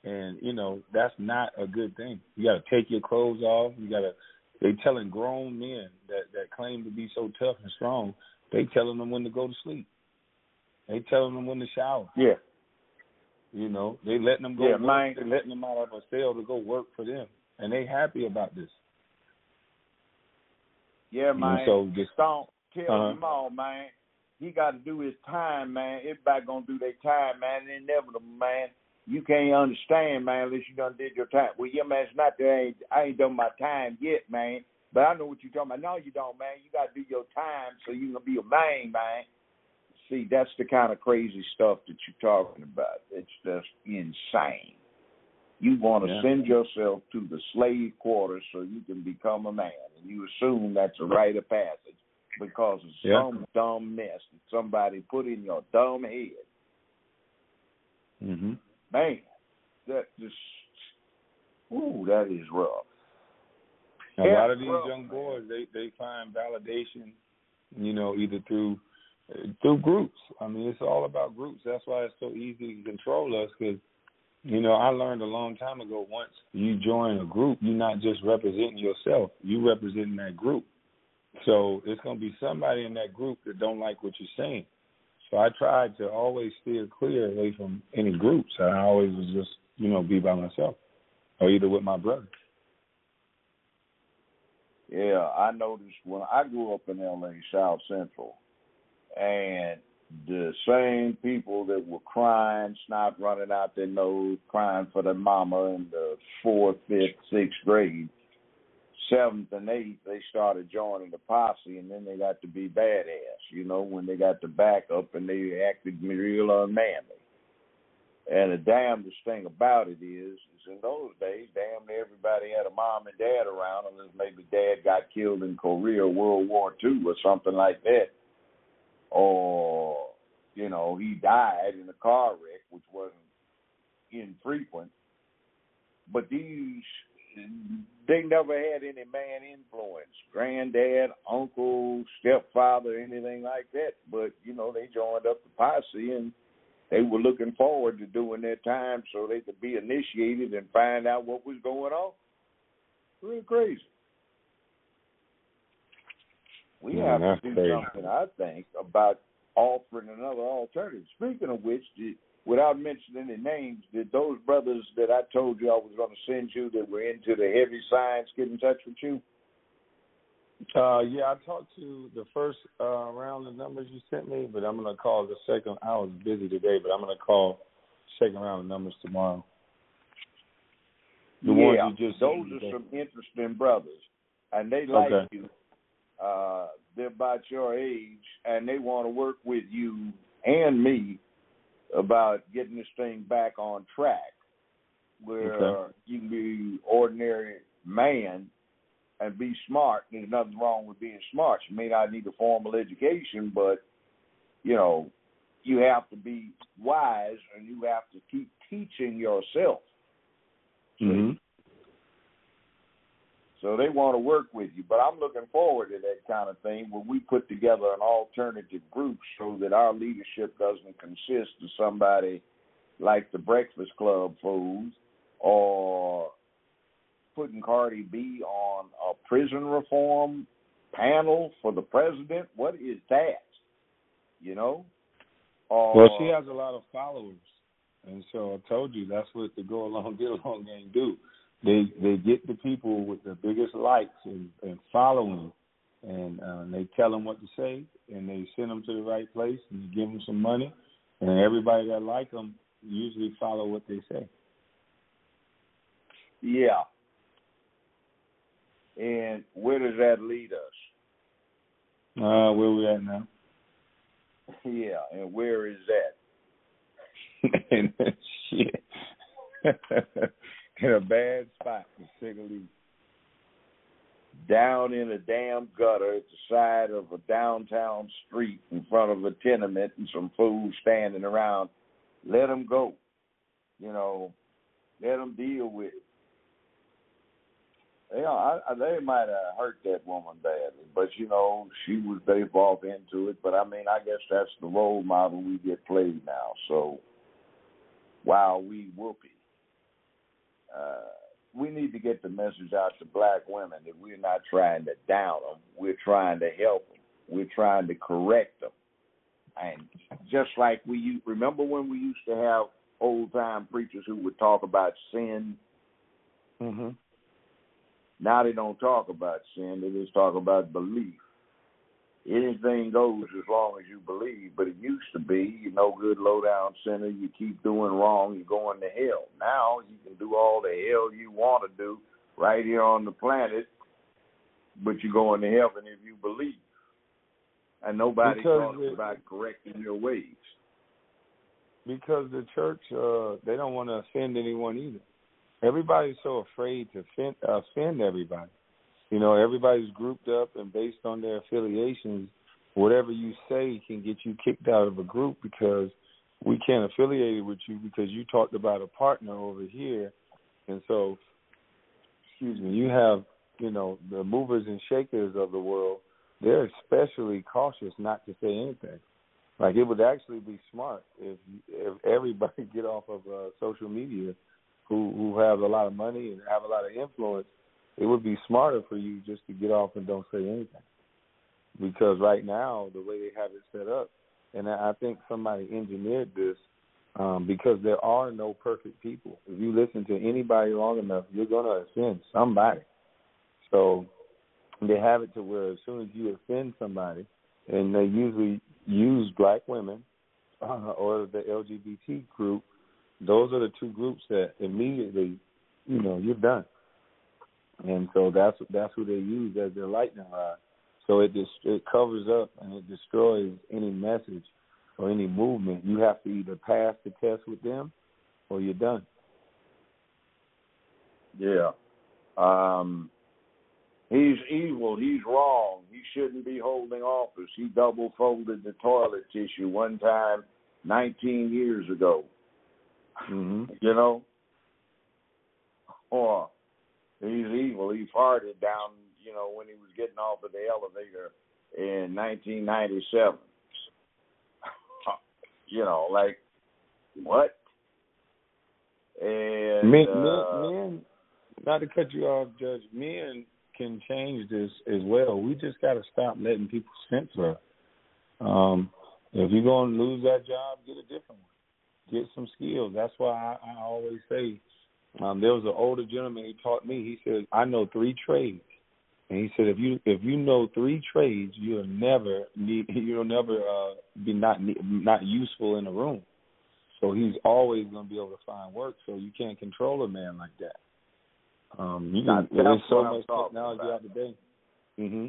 And, you know, that's not a good thing. You got to take your clothes off. They telling grown men that claim to be so tough and strong, they telling them when to go to sleep. They telling them when to shower. Yeah. You know, they letting them go work. They're letting them out of a cell to go work for them. And they happy about this. Yeah, man. So just don't tell them all, man. He got to do his time, man. Everybody going to do their time, man. It's inevitable, man. You can't understand, man, unless you done did your time. Well, yeah, man, it's not that I ain't done my time yet, man. But I know what you're talking about. No, you don't, man. You got to do your time so you can be a man, man. See, that's the kind of crazy stuff that you're talking about. It's just insane. You want to send yourself to the slave quarters so you can become a man. And you assume that's a rite of passage because of some dumb mess that somebody put in your dumb head. Mm-hmm. Man, that is rough. A lot of these young boys, they find validation, you know, either through groups. I mean, it's all about groups. That's why it's so easy to control us because, you know, I learned a long time ago, once you join a group, you're not just representing yourself. You're representing that group. So it's going to be somebody in that group that don't like what you're saying. So I tried to always steer clear away from any groups. I always was just, you know, be by myself or either with my brother. Yeah, I noticed when I grew up in L.A., South Central, and the same people that were crying, snot running out their nose, crying for their mama in the 4th, 5th, 6th grade, 7th and 8th, they started joining the posse, and then they got to be badass, you know, when they got the backup and they acted real unmanly. And the damnedest thing about it is in those days, damn near everybody had a mom and dad around, unless maybe dad got killed in Korea, World War II, or something like that. Or, you know, he died in a car wreck, which wasn't infrequent. But these, they never had any man influence, granddad, uncle, stepfather, anything like that. But, you know, they joined up the posse, and they were looking forward to doing their time so they could be initiated and find out what was going on. Really crazy. We have to do something, I think, about offering another alternative. Speaking of which, without mentioning any names, did those brothers that I told you I was going to send you that were into the heavy science get in touch with you? Yeah, I talked to the first round of numbers you sent me, but I'm going to call the second. I was busy today, but I'm going to call second round of numbers tomorrow. Those are some interesting brothers, and they like you. They're about your age, and they want to work with you and me about getting this thing back on track, where you can be ordinary man and be smart. There's nothing wrong with being smart. You may not need a formal education, but, you know, you have to be wise and you have to keep teaching yourself. Mm-hmm. So they want to work with you. But I'm looking forward to that kind of thing where we put together an alternative group so that our leadership doesn't consist of somebody like the Breakfast Club fools or putting Cardi B on a prison reform panel for the president. What is that? You know? Well, she has a lot of followers, and so I told you that's what the go along, get along gang do. They get the people with the biggest likes and following, and they tell them what to say, and they send them to the right place, and they give them some money, and everybody that like them usually follow what they say. Yeah. And where does that lead us? Where we at now? Yeah, and where is that? And shit. In a bad spot, to say the least. Down in a damn gutter at the side of a downtown street in front of a tenement and some fools standing around. Let them go. You know, let them deal with it. You know, they might have hurt that woman badly, but, you know, she was devolved into it. But, I mean, I guess that's the role model we get played now. So, wow, we whoopee. We need to get the message out to black women that we're not trying to down them. We're trying to help them. We're trying to correct them. And just like remember when we used to have old-time preachers who would talk about sin? Mm-hmm. Now they don't talk about sin. They just talk about belief. Anything goes as long as you believe, but it used to be, you no good low-down sinner, you keep doing wrong, you're going to hell. Now you can do all the hell you want to do right here on the planet, but you're going to heaven if you believe. And nobody talks about correcting your ways. Because the church, they don't want to offend anyone either. Everybody's so afraid to offend everybody. You know, everybody's grouped up, and based on their affiliations, whatever you say can get you kicked out of a group because we can't affiliate with you because you talked about a partner over here. And so, you have, you know, the movers and shakers of the world, they're especially cautious not to say anything. Like, it would actually be smart if everybody get off of social media who have a lot of money and have a lot of influence. It would be smarter for you just to get off and don't say anything. Because right now, the way they have it set up, and I think somebody engineered this because there are no perfect people. If you listen to anybody long enough, you're going to offend somebody. So they have it to where as soon as you offend somebody, and they usually use black women or the LGBT group, those are the two groups that immediately, you know, you're done. And so that's who they use as their lightning rod. So it covers up and it destroys any message or any movement. You have to either pass the test with them or you're done. Yeah. He's evil. He's wrong. He shouldn't be holding office. He double-folded the toilet tissue one time 19 years ago. Mm-hmm. You know? Or he's evil. He farted down, when he was getting off of the elevator in 1997. Like, what? And men, not to cut you off, Judge, men can change this as well. We just got to stop letting people censor us. If you're going to lose that job, get a different one. Get some skills. That's why I always say, there was an older gentleman, he taught me, he said, I know 3 trades. And he said, if you know 3 trades, you'll never be not useful in a room. So he's always going to be able to find work. So you can't control a man like that. There's so much technology out today. Mm-hmm.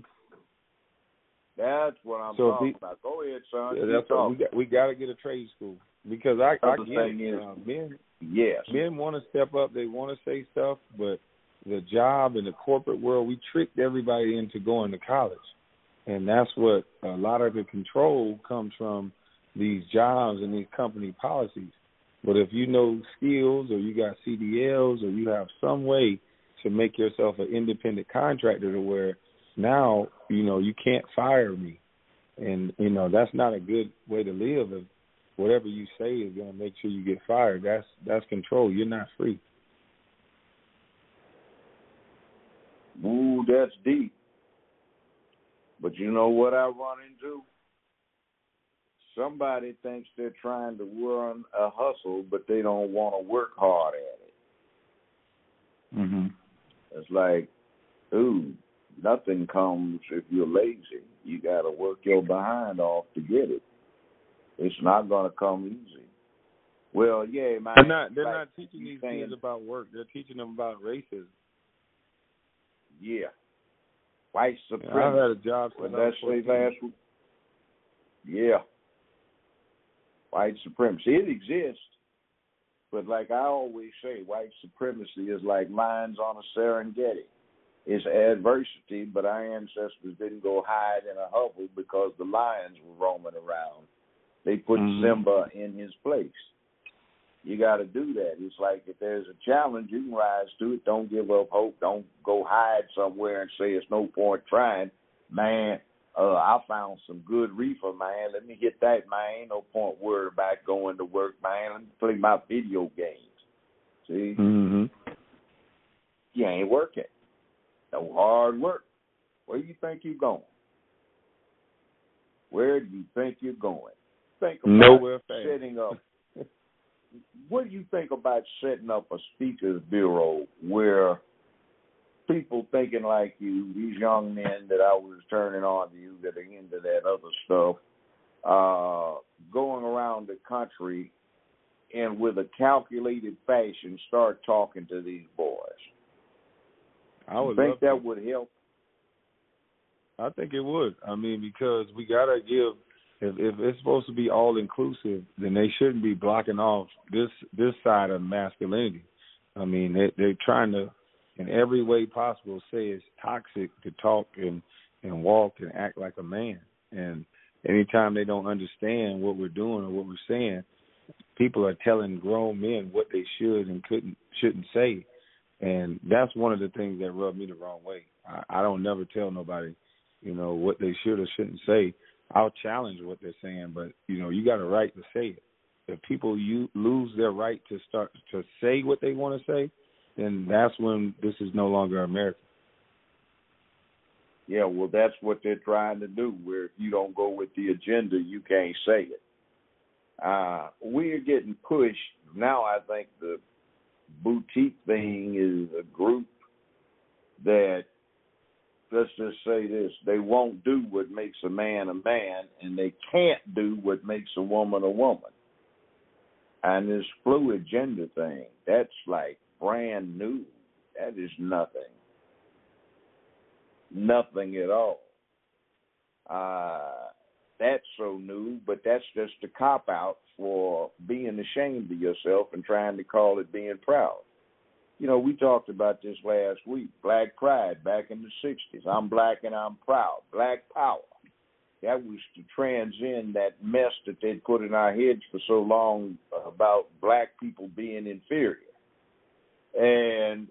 That's what I'm talking about. Go ahead, son. Yeah, that's what we got to get a trade school because I get it. Men want to step up. They want to say stuff, but the job in the corporate world, we tricked everybody into going to college, and that's what a lot of the control comes from. These jobs and these company policies. But if you know skills or you got CDLs or you have some way to make yourself an independent contractor to where now, you can't fire me. And, that's not a good way to live. If whatever you say is going to make sure you get fired, that's control. You're not free. Ooh, that's deep. But you know what I run into? Somebody thinks they're trying to run a hustle, but they don't want to work hard at it. Mm-hmm. It's like, nothing comes if you're lazy. You got to work your behind off to get it. It's not going to come easy. Well, yeah, man. They're not teaching these kids about work. They're teaching them about racism. Yeah. White supremacy. I've had a job for last week. Yeah. White supremacy. It exists, but like I always say, white supremacy is like lions on a Serengeti. It's adversity, but our ancestors didn't go hide in a hovel because the lions were roaming around. They put Simba in his place. You got to do that. It's like if there's a challenge, you can rise to it. Don't give up hope. Don't go hide somewhere and say it's no point trying. Man, I found some good reefer, man. Let me get that, man. Ain't no point worrying about going to work, man. Let me play my video games. See? Mm-hmm. You ain't working. No hard work. Where do you think you're going? Where do you think you're going? Think about nowhere setting up. What do you think about setting up a speakers bureau where people thinking like you, these young men that I was turning on to you that are into that other stuff, going around the country and with a calculated fashion start talking to these boys? I would think that would help? I think it would. I mean, because we got to give, if it's supposed to be all-inclusive, then they shouldn't be blocking off this side of masculinity. I mean, they're trying to, in every way possible, say it's toxic to talk and walk and act like a man. And anytime they don't understand what we're doing or what we're saying, people are telling grown men what they should and shouldn't say. And that's one of the things that rubbed me the wrong way. I don't never tell nobody, what they should or shouldn't say. I'll challenge what they're saying, but, you got a right to say it. If people lose their right to start to say what they want to say, then that's when this is no longer America. Yeah, well, that's what they're trying to do, where if you don't go with the agenda, you can't say it. We're getting pushed. Now I think the boutique thing is a group that, let's just say this, they won't do what makes a man, and they can't do what makes a woman. And this fluid gender thing, that's like brand new. That is nothing. nothing at all. That's so new, but that's just a cop-out for being ashamed of yourself and trying to call it being proud. You know, we talked about this last week, Black Pride back in the 60s. I'm black and I'm proud. Black power. That was to transcend that mess that they'd put in our heads for so long about black people being inferior. And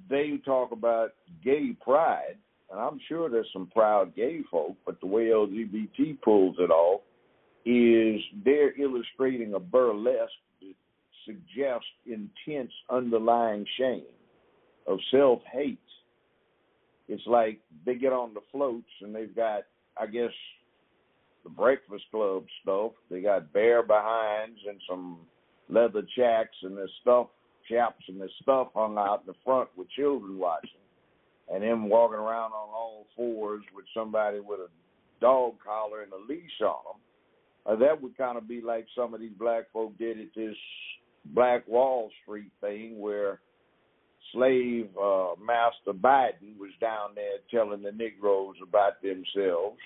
they talk about gay pride, and I'm sure there's some proud gay folk, but the way LGBT pulls it off is they're illustrating a burlesque that suggests intense underlying shame of self-hate. It's like they get on the floats and they've got, I guess, the Breakfast Club stuff. They got bare behinds and some leather jacks and their stuffed chaps and their stuff hung out in the front with children watching. And them walking around on all fours with somebody with a dog collar and a leash on them. That would kind of be like some of these black folk did at this Black Wall Street thing where slave Master Biden was down there telling the Negroes about themselves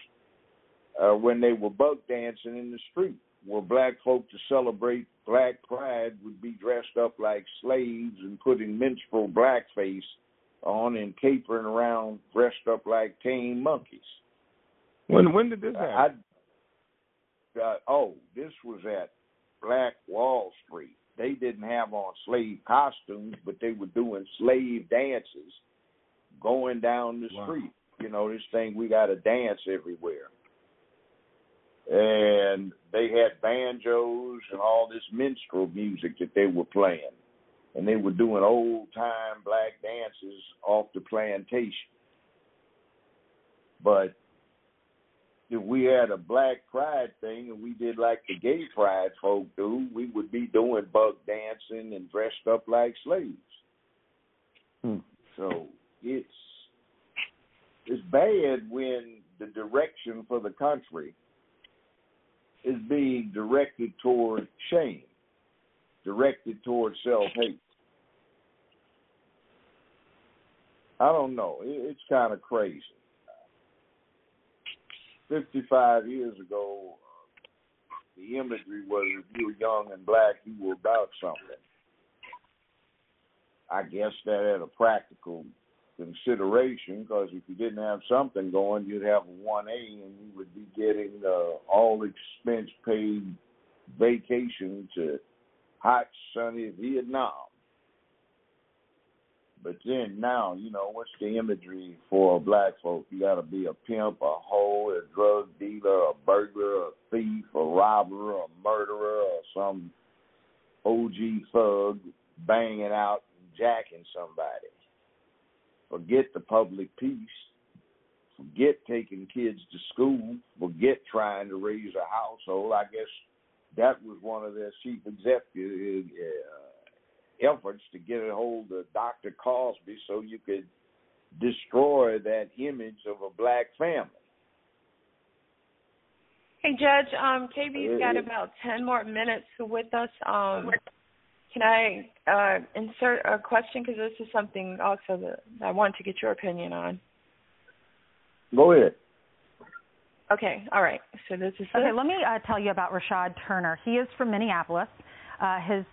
when they were buck dancing in the street, where black folk to celebrate black pride would be dressed up like slaves and putting minstrel blackface on and capering around dressed up like tame monkeys. When did this happen? This was at Black Wall Street. They didn't have on slave costumes, but they were doing slave dances going down the street. You know, this thing, we got to dance everywhere. And they had banjos and all this minstrel music that they were playing. And they were doing old-time black dances off the plantation. But if we had a black pride thing and we did like the gay pride folk do, we would be doing buck dancing and dressed up like slaves. So it's bad when the direction for the country is being directed toward shame, directed toward self-hate. I don't know. It's kind of crazy. 55 years ago, the imagery was if you were young and black, you were about something. I guess that had a practical consideration, because if you didn't have something going, you'd have a 1A and you would be getting all expense paid vacation to hot, sunny Vietnam. But then now, you know, what's the imagery for black folk? You got to be a pimp, a hoe, a drug dealer, a burglar, a thief, a robber, a murderer, or some OG thug banging out and jacking somebody. Forget the public peace. Forget taking kids to school. Forget trying to raise a household. I guess that was one of their chief executive efforts, to get a hold of Dr. Cosby so you could destroy that image of a black family. Hey, Judge, KB's got about 10 more minutes with us. Can I insert a question? Because this is something also that I want to get your opinion on. Go ahead. Okay, all right. So this is okay. Let me tell you about Rashad Turner. He is from Minneapolis. His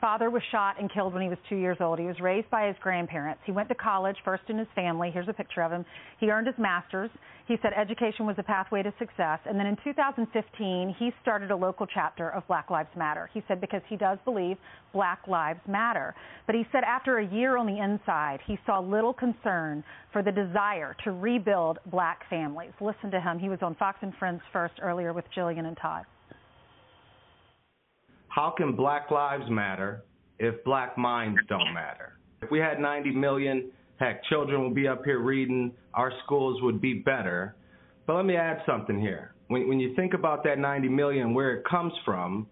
father was shot and killed when he was 2 years old. He was raised by his grandparents. He went to college first in his family. Here's a picture of him. He earned his master's. He said education was a pathway to success. And then in 2015, he started a local chapter of Black Lives Matter. He said because he does believe Black Lives Matter. But he said after a year on the inside, he saw little concern for the desire to rebuild black families. Listen to him. He was on Fox and Friends First earlier with Jillian and Todd. How can Black lives matter if black minds don't matter? If we had 90 million, heck, children would be up here reading, our schools would be better. But let me add something here. When you think about that 90 million, where it comes from,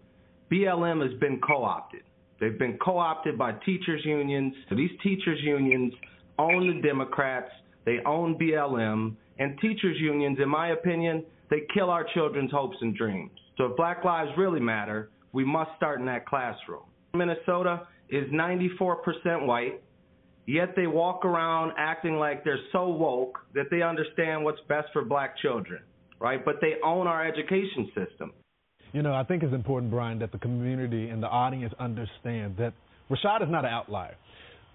BLM has been co-opted. They've been co-opted by teachers' unions. So these teachers' unions own the Democrats. They own BLM. And teachers' unions, in my opinion, they kill our children's hopes and dreams. So if black lives really matter, we must start in that classroom. Minnesota is 94% white, yet they walk around acting like they're so woke that they understand what's best for black children, right? But they own our education system. You know, I think it's important, Brian, that the community and the audience understand that Rashad is not an outlier.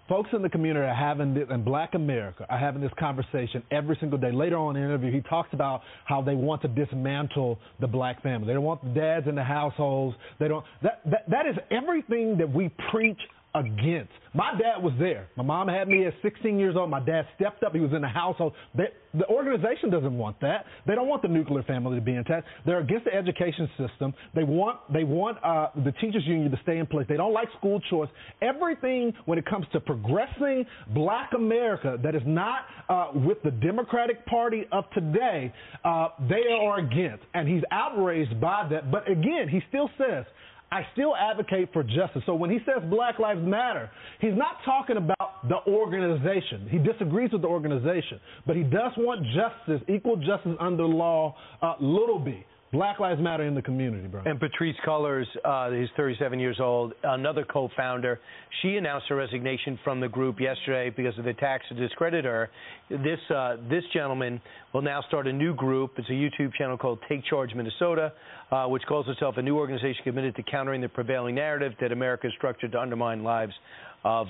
Folks in the community are having this, and Black America are having this conversation every single day. Later on in the interview, he talks about how they want to dismantle the black family. They don't want the dads in the households. They don't. That is everything that we preach against. My dad was there. My mom had me at 16 years old. My dad stepped up. He was in the household. The organization doesn't want that. They don't want the nuclear family to be intact. They're against the education system. They want the teachers union to stay in place. They don't like school choice. Everything when it comes to progressing Black America that is not with the Democratic Party of today, they are against. And he's outraged by that. But again, he still says, I still advocate for justice. So when he says Black Lives Matter, he's not talking about the organization. He disagrees with the organization. But he does want justice, equal justice under law, little b. Black Lives Matter in the community, bro. And Patrice Cullors, who's 37 years old, another co-founder, she announced her resignation from the group yesterday because of the attacks to discredit her. This gentleman will now start a new group. It's a YouTube channel called Take Charge Minnesota, which calls itself a new organization committed to countering the prevailing narrative that America is structured to undermine lives of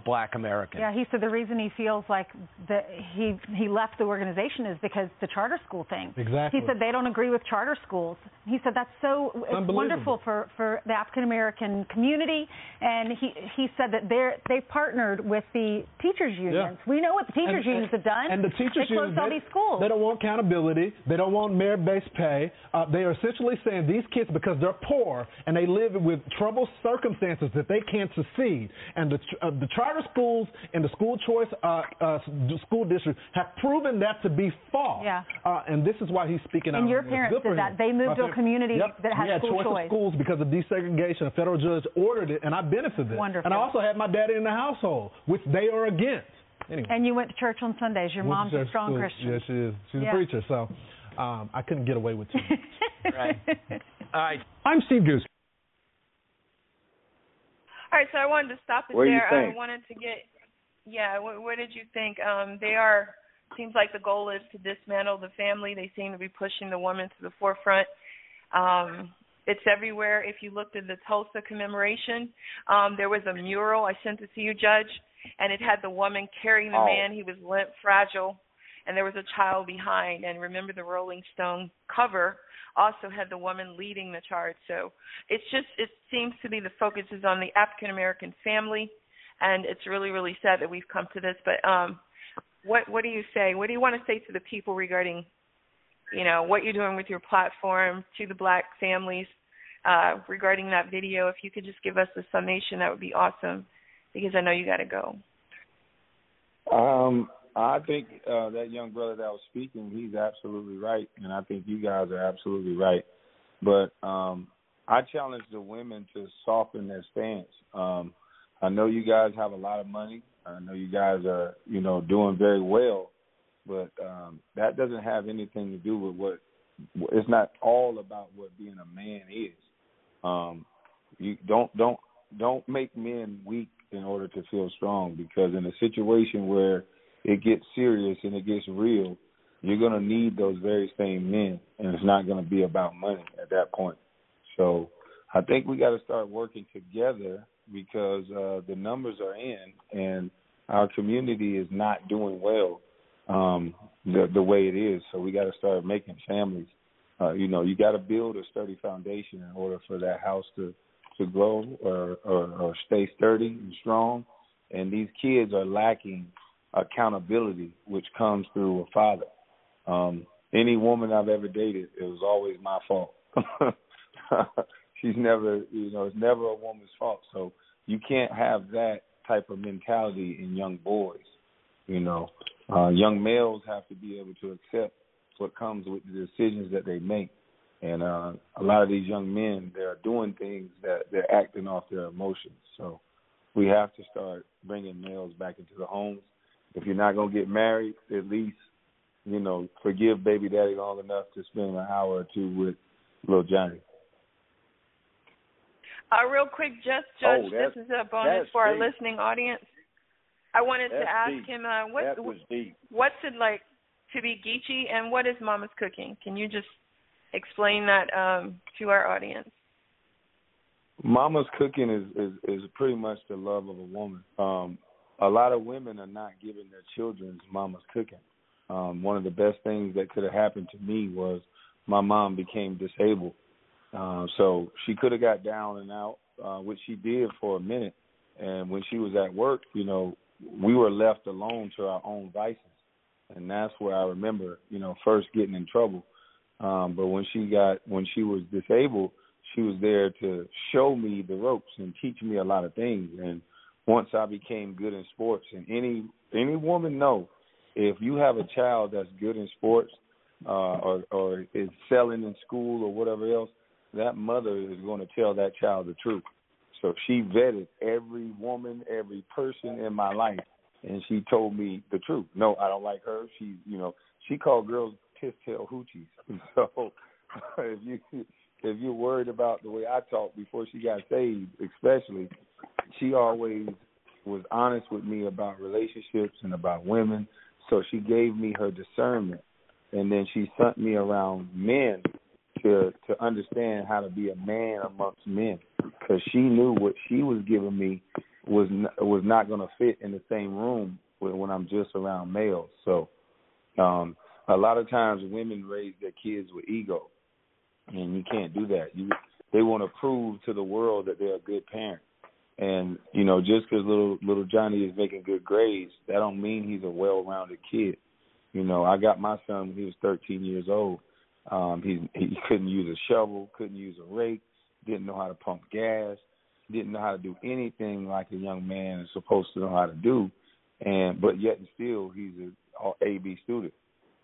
Black Americans. Yeah, he said the reason he feels like that he left the organization is because the charter school thing. Exactly. He said they don't agree with charter schools. He said that's it's wonderful for the African American community, and he said that they partnered with the teachers unions. Yeah. We know what the teachers unions have done. And the teachers they closed all these schools. They don't want accountability. They don't want merit-based pay. They are essentially saying these kids, because they're poor and they live with troubled circumstances, that they can't succeed. And the charter schools and the school choice school districts have proven that to be false. Yeah. And this is why he's speaking out. And your parents did that. They moved to a community that had school choice. Of schools because of desegregation. A federal judge ordered it, and I benefited. Wonderful. And I also had my daddy in the household, which they are against. Anyway. And you went to church on Sundays. Your mom's a strong Christian. Yeah, she is. She's a preacher, so I couldn't get away with too much. Right. All right. I'm Steve Goose. All right, so I wanted to stop it there. I wanted to get, what did you think? Seems like the goal is to dismantle the family. They seem to be pushing the woman to the forefront. It's everywhere. If you looked at the Tulsa commemoration, there was a mural. I sent it to you, Judge, and it had the woman carrying the man. He was limp, fragile, and there was a child behind. And remember, the Rolling Stone cover also had the woman leading the charge. So it seems to be the focus is on the African-American family, and it's really, really sad that we've come to this. But what do you say? What do you want to say to the people regarding, what you're doing with your platform to the Black families regarding that video? If you could just give us a summation, that would be awesome, because I know you got to go. I think that young brother that was speaking, he's absolutely right, and I think you guys are absolutely right. But I challenge the women to soften their stance. I know you guys have a lot of money. I know you guys are, doing very well, but that doesn't have anything to do with it's not all about what being a man is. You don't make men weak in order to feel strong, because in a situation where it gets serious and it gets real, you're going to need those very same men, and it's not going to be about money at that point. So I think we got to start working together, because the numbers are in, and our community is not doing well the way it is. So we got to start making families. You got to build a sturdy foundation in order for that house to grow or stay sturdy and strong. And these kids are lacking accountability, which comes through a father. Any woman I've ever dated, it was always my fault. She's never, it's never a woman's fault. So you can't have that type of mentality in young boys. Young males have to be able to accept what comes with the decisions that they make. And a lot of these young men, they're doing things that they're acting off their emotions. So we have to start bringing males back into the homes. If you're not going to get married, at least, forgive baby daddy long enough to spend an hour or two with little Johnny. Real quick, Judge, this is a bonus for our listening audience. I wanted to ask deep. him That was deep. what's it like to be Geechee, and what is Mama's cooking? Can you just explain that to our audience? Mama's cooking is pretty much the love of a woman. A lot of women are not giving their children mama's cooking. One of the best things that could have happened to me was my mom became disabled. So she could have got down and out, which she did for a minute. And when she was at work, you know, we were left alone to our own vices. And that's where I remember, you know, first getting in trouble. But when she was disabled, she was there to show me the ropes and teach me a lot of things. And once I became good in sports, and any woman know, if you have a child that's good in sports or is selling in school or whatever else, that mother is going to tell that child the truth. So she vetted every woman, every person in my life, and she told me the truth. No, I don't like her. She called girls piss-tail hoochies. So if you're worried about the way I talk before she got saved, especially, she always was honest with me about relationships and about women. So she gave me her discernment, and then she sent me around men to understand how to be a man amongst men, because she knew what she was giving me was not going to fit in the same room when I'm just around males. So a lot of times women raise their kids with ego, and you can't do that. They want to prove to the world that they're a good parent. And, you know, just because little Johnny is making good grades, that don't mean he's a well-rounded kid. You know, I got my son when he was 13 years old. He couldn't use a shovel, couldn't use a rake, didn't know how to pump gas, didn't know how to do anything like a young man is supposed to know how to do. But yet and still, he's an A-B student.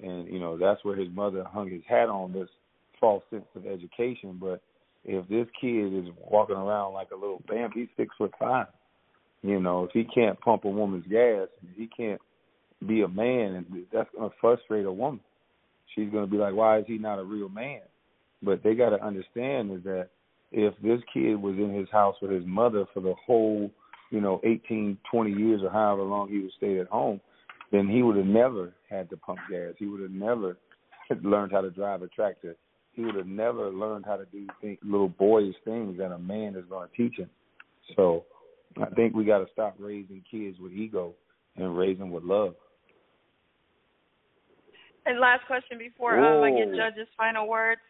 And, you know, that's where his mother hung his hat on, this false sense of education. But if this kid is walking around like a little bamb, he's 6'5". You know, if he can't pump a woman's gas, he can't be a man, and that's going to frustrate a woman. She's going to be like, why is he not a real man? But they got to understand is that if this kid was in his house with his mother for the whole, 18, 20 years or however long he would stay at home, then he would have never had to pump gas. He would have never learned how to drive a tractor. He would have never learned how to do little boyish things that a man is going to teach him. So I think we got to stop raising kids with ego and raise them with love. And last question before I get Judge's final words.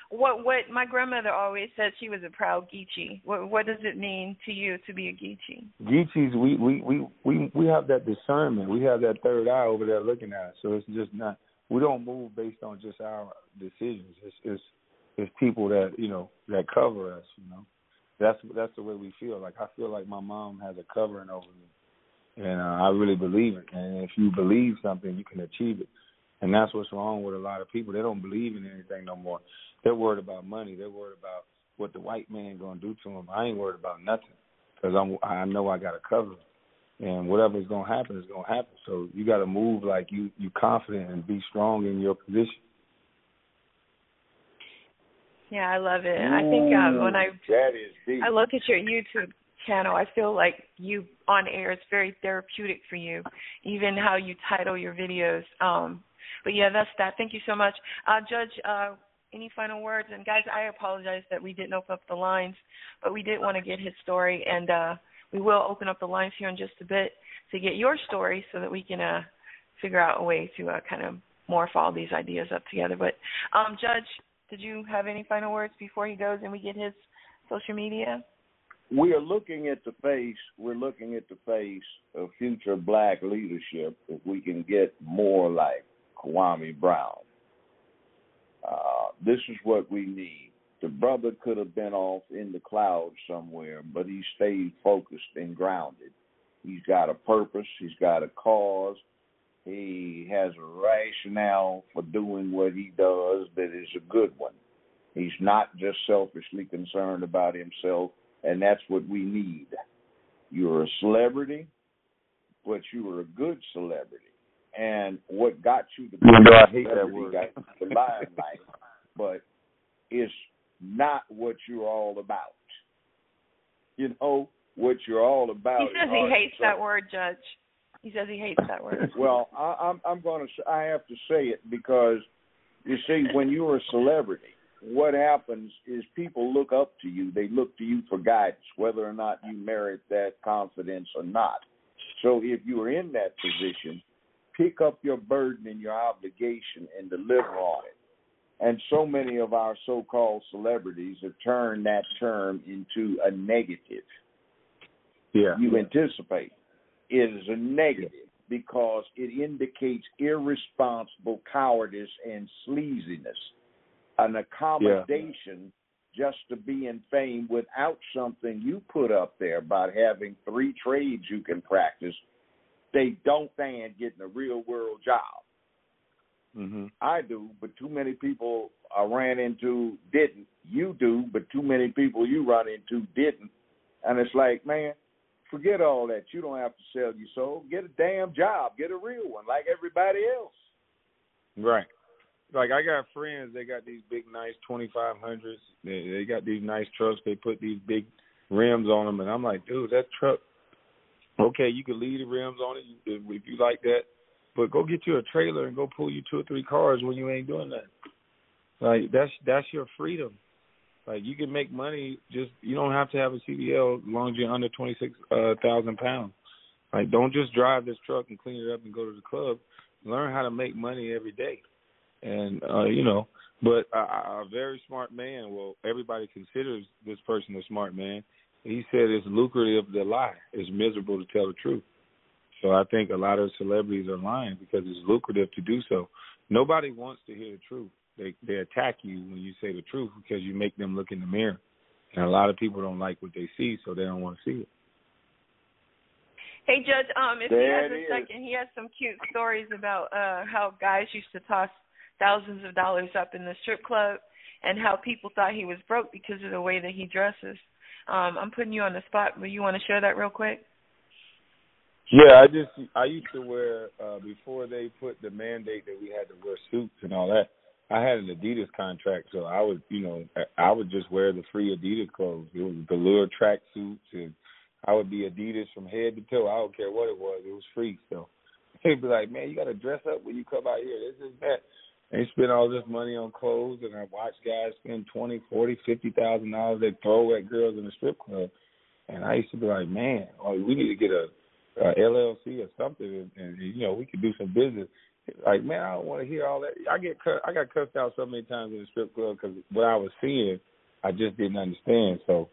What my grandmother always said, she was a proud Geechee. What does it mean to you to be a Geechee? Geechees, we have that discernment. We have that third eye over there looking at us. So it's just not. We don't move based on just our decisions. It's people that that cover us. That's the way we feel. Like I feel like my mom has a covering over me, and I really believe it. And if you believe something, you can achieve it. And that's what's wrong with a lot of people. They don't believe in anything no more. They're worried about money. They're worried about what the white man going to do to them. I ain't worried about nothing because I know I got a cover. And whatever's going to happen is going to happen. So you got to move like you confident and be strong in your position. Yeah, I love it. I think when I look at your YouTube channel, I feel like you on air is very therapeutic for you, even how you title your videos. But yeah, that's that. Thank you so much. Judge, any final words? And guys, I apologize that we didn't open up the lines, but we did want to get his story, and we will open up the lines here in just a bit to get your story so that we can figure out a way to kind of morph all these ideas up together. But Judge, did you have any final words before he goes and we get his social media? We are looking at the face. We're looking at the face of future black leadership if we can get more like Kwame Brown. This is what we need. The brother could have been off in the clouds somewhere, but he stayed focused and grounded. He's got a purpose. He's got a cause. He has a rationale for doing what he does that is a good one. He's not just selfishly concerned about himself, and that's what we need. You're a celebrity, but you are a good celebrity. And what got you to be I hate that word. got you the limelight, but it's not what you're all about. What you're all about. He says he hates that word, Judge. He says he hates that word. Well, I have to say it because, you see, when you're a celebrity, what happens is people look up to you. They look to you for guidance, whether or not you merit that confidence or not. So if you are in that position, pick up your burden and your obligation and deliver on it. And so many of our so-called celebrities have turned that term into a negative. Yeah. You anticipate. It is a negative because it indicates irresponsible cowardice and sleaziness, an accommodation just to be in fame without something you put up there about having 3 trades you can practice. They don't stand getting a real world job. Mm-hmm. I do, but too many people I ran into didn't. You do, but too many people you run into didn't. And it's like, man, forget all that. You don't have to sell your soul. Get a damn job. Get a real one like everybody else. Right. Like, I got friends, they got these big, nice 2500s. They got these nice trucks. They put these big rims on them. And I'm like, dude, that truck, okay, you can leave the rims on it if you like that. But go get you a trailer and go pull you 2 or 3 cars when you ain't doing that. Like, that's your freedom. Like, you can make money, just, you don't have to have a CDL as long as you're under 26,000 pounds. Like, don't just drive this truck and clean it up and go to the club. Learn how to make money every day. And, but a very smart man, well, everybody considers this person a smart man. He said it's lucrative to lie. It's miserable to tell the truth. So I think a lot of celebrities are lying because it's lucrative to do so. Nobody wants to hear the truth. They attack you when you say the truth because you make them look in the mirror. And a lot of people don't like what they see, so they don't want to see it. Hey, Judge, if he has a second, he has some cute stories about how guys used to toss thousands of dollars up in the strip club and how people thought he was broke because of the way that he dresses. I'm putting you on the spot, but you want to share that real quick? Yeah, I used to wear, before they put the mandate that we had to wear suits and all that, I had an Adidas contract, so I would just wear the free Adidas clothes. It was velour track suits, and I would be Adidas from head to toe. I don't care what it was. It was free. So they'd be like, man, you got to dress up when you come out here. This is that. They spend all this money on clothes, and I watch guys spend $20,000, $40,000, $50,000 they throw at girls in the strip club. And I used to be like, man, we need to get a LLC or something, and we could do some business. Like, man, I don't want to hear all that. I got cussed out so many times in the strip club because what I was seeing, I just didn't understand. So,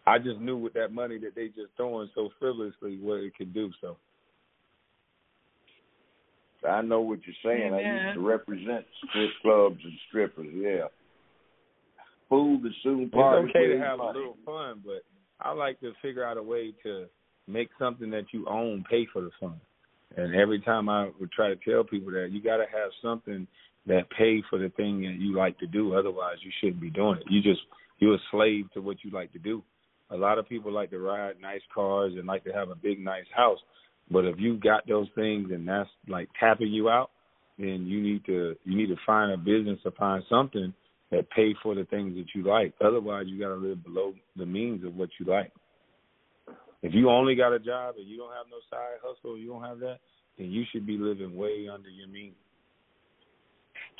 I just knew with that money that they just throwing so frivolously what it could do. So, I know what you're saying. Amen. I used to represent strip clubs and strippers. Yeah, food is soon party. It's okay to have a little fun, but I like to figure out a way to make something that you own pay for the fun. And every time I would try to tell people that you got to have something that pay for the thing that you like to do. Otherwise, you shouldn't be doing it. You're a slave to what you like to do. A lot of people like to ride nice cars and like to have a big, nice house. But if you got those things and that's like tapping you out, then you need to find a business or find something that pay for the things that you like. Otherwise, you got to live below the means of what you like. If you only got a job and you don't have no side hustle, you don't have that, then you should be living way under your means.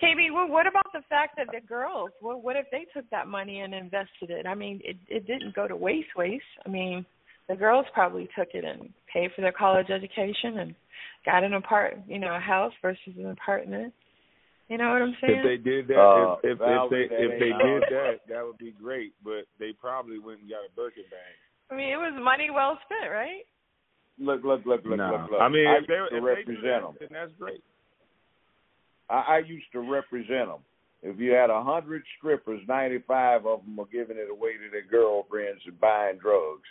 KB, well, what about the fact that the girls, well, what if they took that money and invested it? I mean, it didn't go to waste. I mean, the girls probably took it and paid for their college education and got an a house versus an apartment. You know what I'm saying? If they did that, if they did that, that would be great. But they probably went and got a Birkin bag. I mean, it was money well spent, right? Look. I mean, if they represent them, then that's great. I used to represent them. If you had 100 strippers, 95 of them were giving it away to their girlfriends and buying drugs.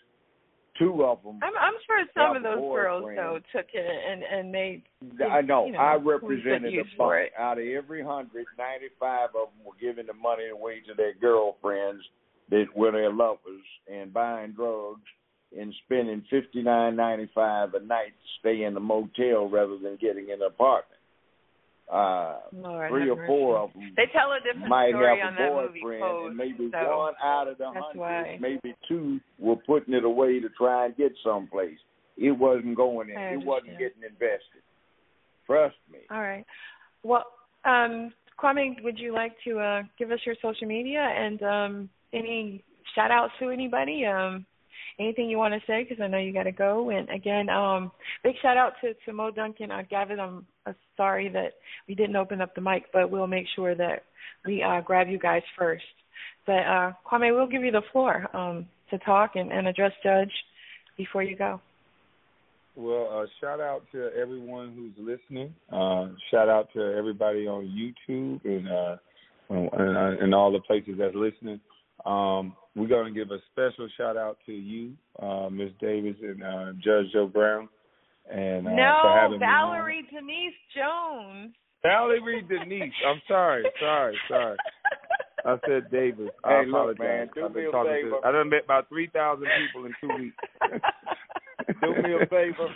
2 of them. I'm sure some of those girls though took it and they. I know. I represented a bunch. Out of every 100, 95 of them were giving the money away to their girlfriends that were their lovers and buying drugs and spending $59.95 a night to stay in the motel rather than getting an apartment. Lord, 3 or 4 of them they tell a different might story have on a that boyfriend, movie and maybe so 1 out of the 100, maybe 2 were putting it away to try and get someplace. it wasn't going in. It wasn't getting invested. Trust me. All right. Well, Kwame, would you like to give us your social media and any shout-outs to anybody? Anything you want to say? Because I know you got to go. And, again, big shout-out to Mo Duncan. Gavin, I'm sorry that we didn't open up the mic, but we'll make sure that we grab you guys first. But, Kwame, we'll give you the floor to talk and address Judge before you go. Well, shout out to everyone who's listening. Shout out to everybody on YouTube and all the places that's listening. We're going to give a special shout out to you, Ms. Davis and Judge Joe Brown, and for having Valerie me on. Denise Jones. Valerie Denise. I'm sorry. I said Davis. I apologize. Look, man, do me a favor. I done met about 3,000 people in 2 weeks. Do me a favor.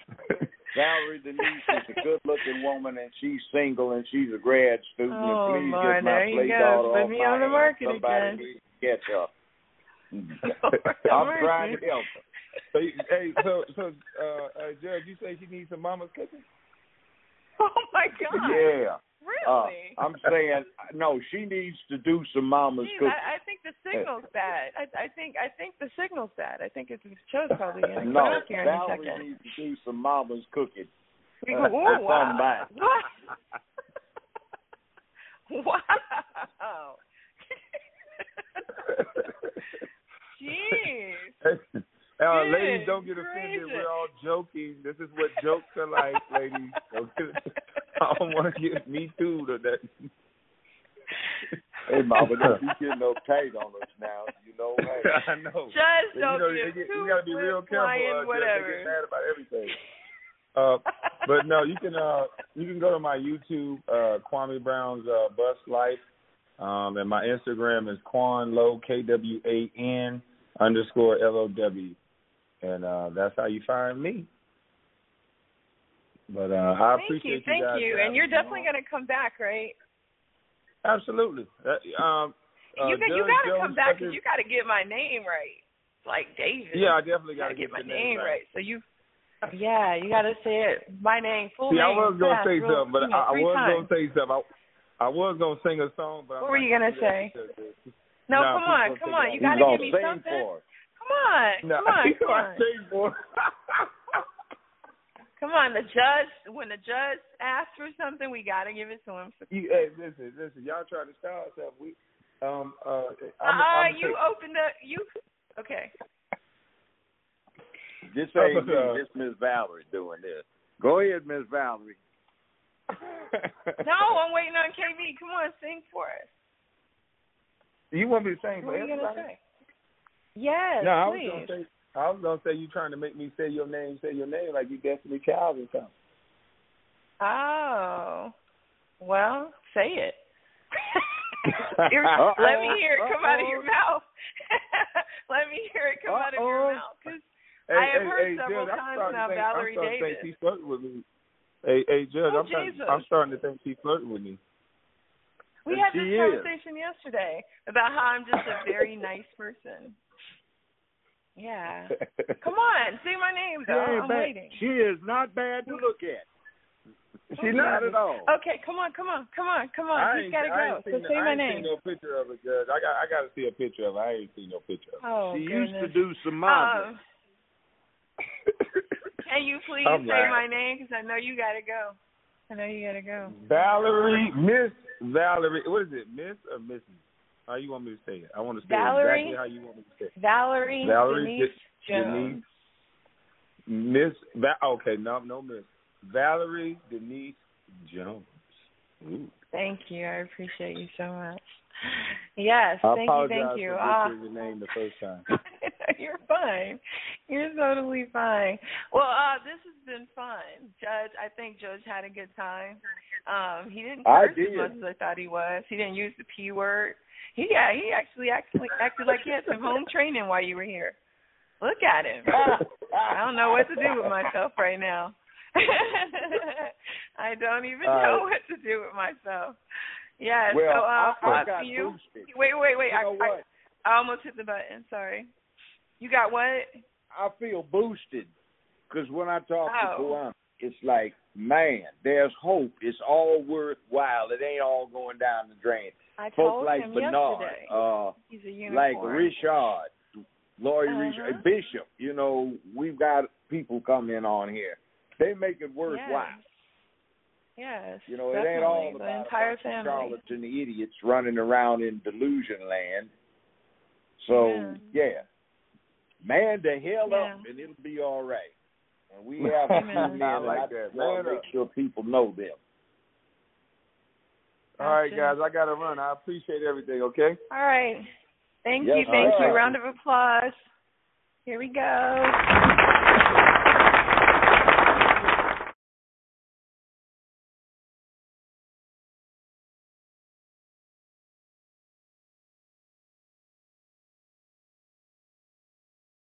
Valerie Denise is a good-looking woman, and she's single, and she's a grad student. Oh, and please Lord, get my there you daughter go. Put off me my on the hands. market Somebody again. please get her. I'm trying to help her. So, Judge, you say she needs some mama's cooking? Oh, my God. Yeah. Really? I'm saying, no, she needs to do some mama's cooking. I think the signal's bad. I think the signal's bad. I think it's the show's probably going to No, come up here in a Valerie second. needs to do some mama's cooking. Wow. What? Wow. Jeez. Ladies, don't get offended. We're all joking. This is what jokes are like, ladies. I don't want to get me too to that. Hey, Mama, don't be getting uptight on us now. You know, hey. I know. Just don't get you got to be real careful. Whatever. They get mad about everything. But no, you can go to my YouTube, Kwame Brown's Bus Life, and my Instagram is Kwanlow, KWAN _LOW, and that's how you find me. But I appreciate you guys. Thank you, and you're definitely going to come back, right? Absolutely. You got to come back because you got to get my name right, like David. Yeah, I definitely got to get my name right. So you got to say it. My name, full name. I was going to say something, but I was going to say something. I was going to sing a song, but what were you going to say? No, come on. You got to give me something. Come on. Come on, when the judge asks for something, we got to give it to him. Hey, listen, y'all trying to style us up. You opened up, okay. This ain't me, this Miss Valerie doing this. Go ahead, Miss Valerie. No, I'm waiting on KB. Come on, sing for us. You want me to sing for everybody? What are you going to say? Yes, no, please. I was going to say you trying to make me say your name like you Destiny Child or something. Oh. Well, say it. Let me hear it come out of your mouth. Let me hear it come out of your mouth. Because I have heard several times now Valerie Davis. She's flirting with me. Hey, Judge, I'm starting to think she's flirting with me. We had this conversation yesterday about how I'm just a very nice person. Yeah. Come on, say my name, though. I'm waiting. She is not bad to look at. She's not at all. Okay, come on. He's got to go. So say my name. I ain't seen no picture of her, Judge. I got to see a picture of her. I ain't seen no picture of her. Oh, she goodness. used to do some modeling. Can you please say my name? Because I know you got to go. Valerie, Miss Valerie. What is it, Miss or Mrs.? How you want me to say it? I want to say exactly how you want me to say it. Valerie Denise Jones. Okay, no Miss. Valerie Denise Jones. Ooh. Thank you. I appreciate you so much. Yes, thank you. I apologize for butchering your name the first time. You're fine. You're totally fine. Well, this has been fun. Judge, I think Judge had a good time. He didn't curse as much as I thought he was. He didn't use the P word. He actually acted like he had some home training while you were here. Look at him. I don't know what to do with myself right now. I don't even know what to do with myself. Yeah, well, so I got you. boosted. Wait. I almost hit the button. Sorry. You got what? I feel boosted. Because when I talk to Kwame, it's like, man, there's hope. It's all worthwhile. It ain't all going down the drain. I Folks told like him Bernard, yesterday. He's a unicorn. like Rashad, Lawyer Rashad, Bishop. You know, we've got people coming on here. They make it worthwhile. Yes, you know, definitely. It ain't all the about entire family. charlatans and idiots running around in delusion land. So, man the hell up, and it'll be all right. And we have a few men, and I just want to make sure people know them. All right, guys, I got to run. I appreciate everything, okay? All right. Thank you. Round of applause. Here we go.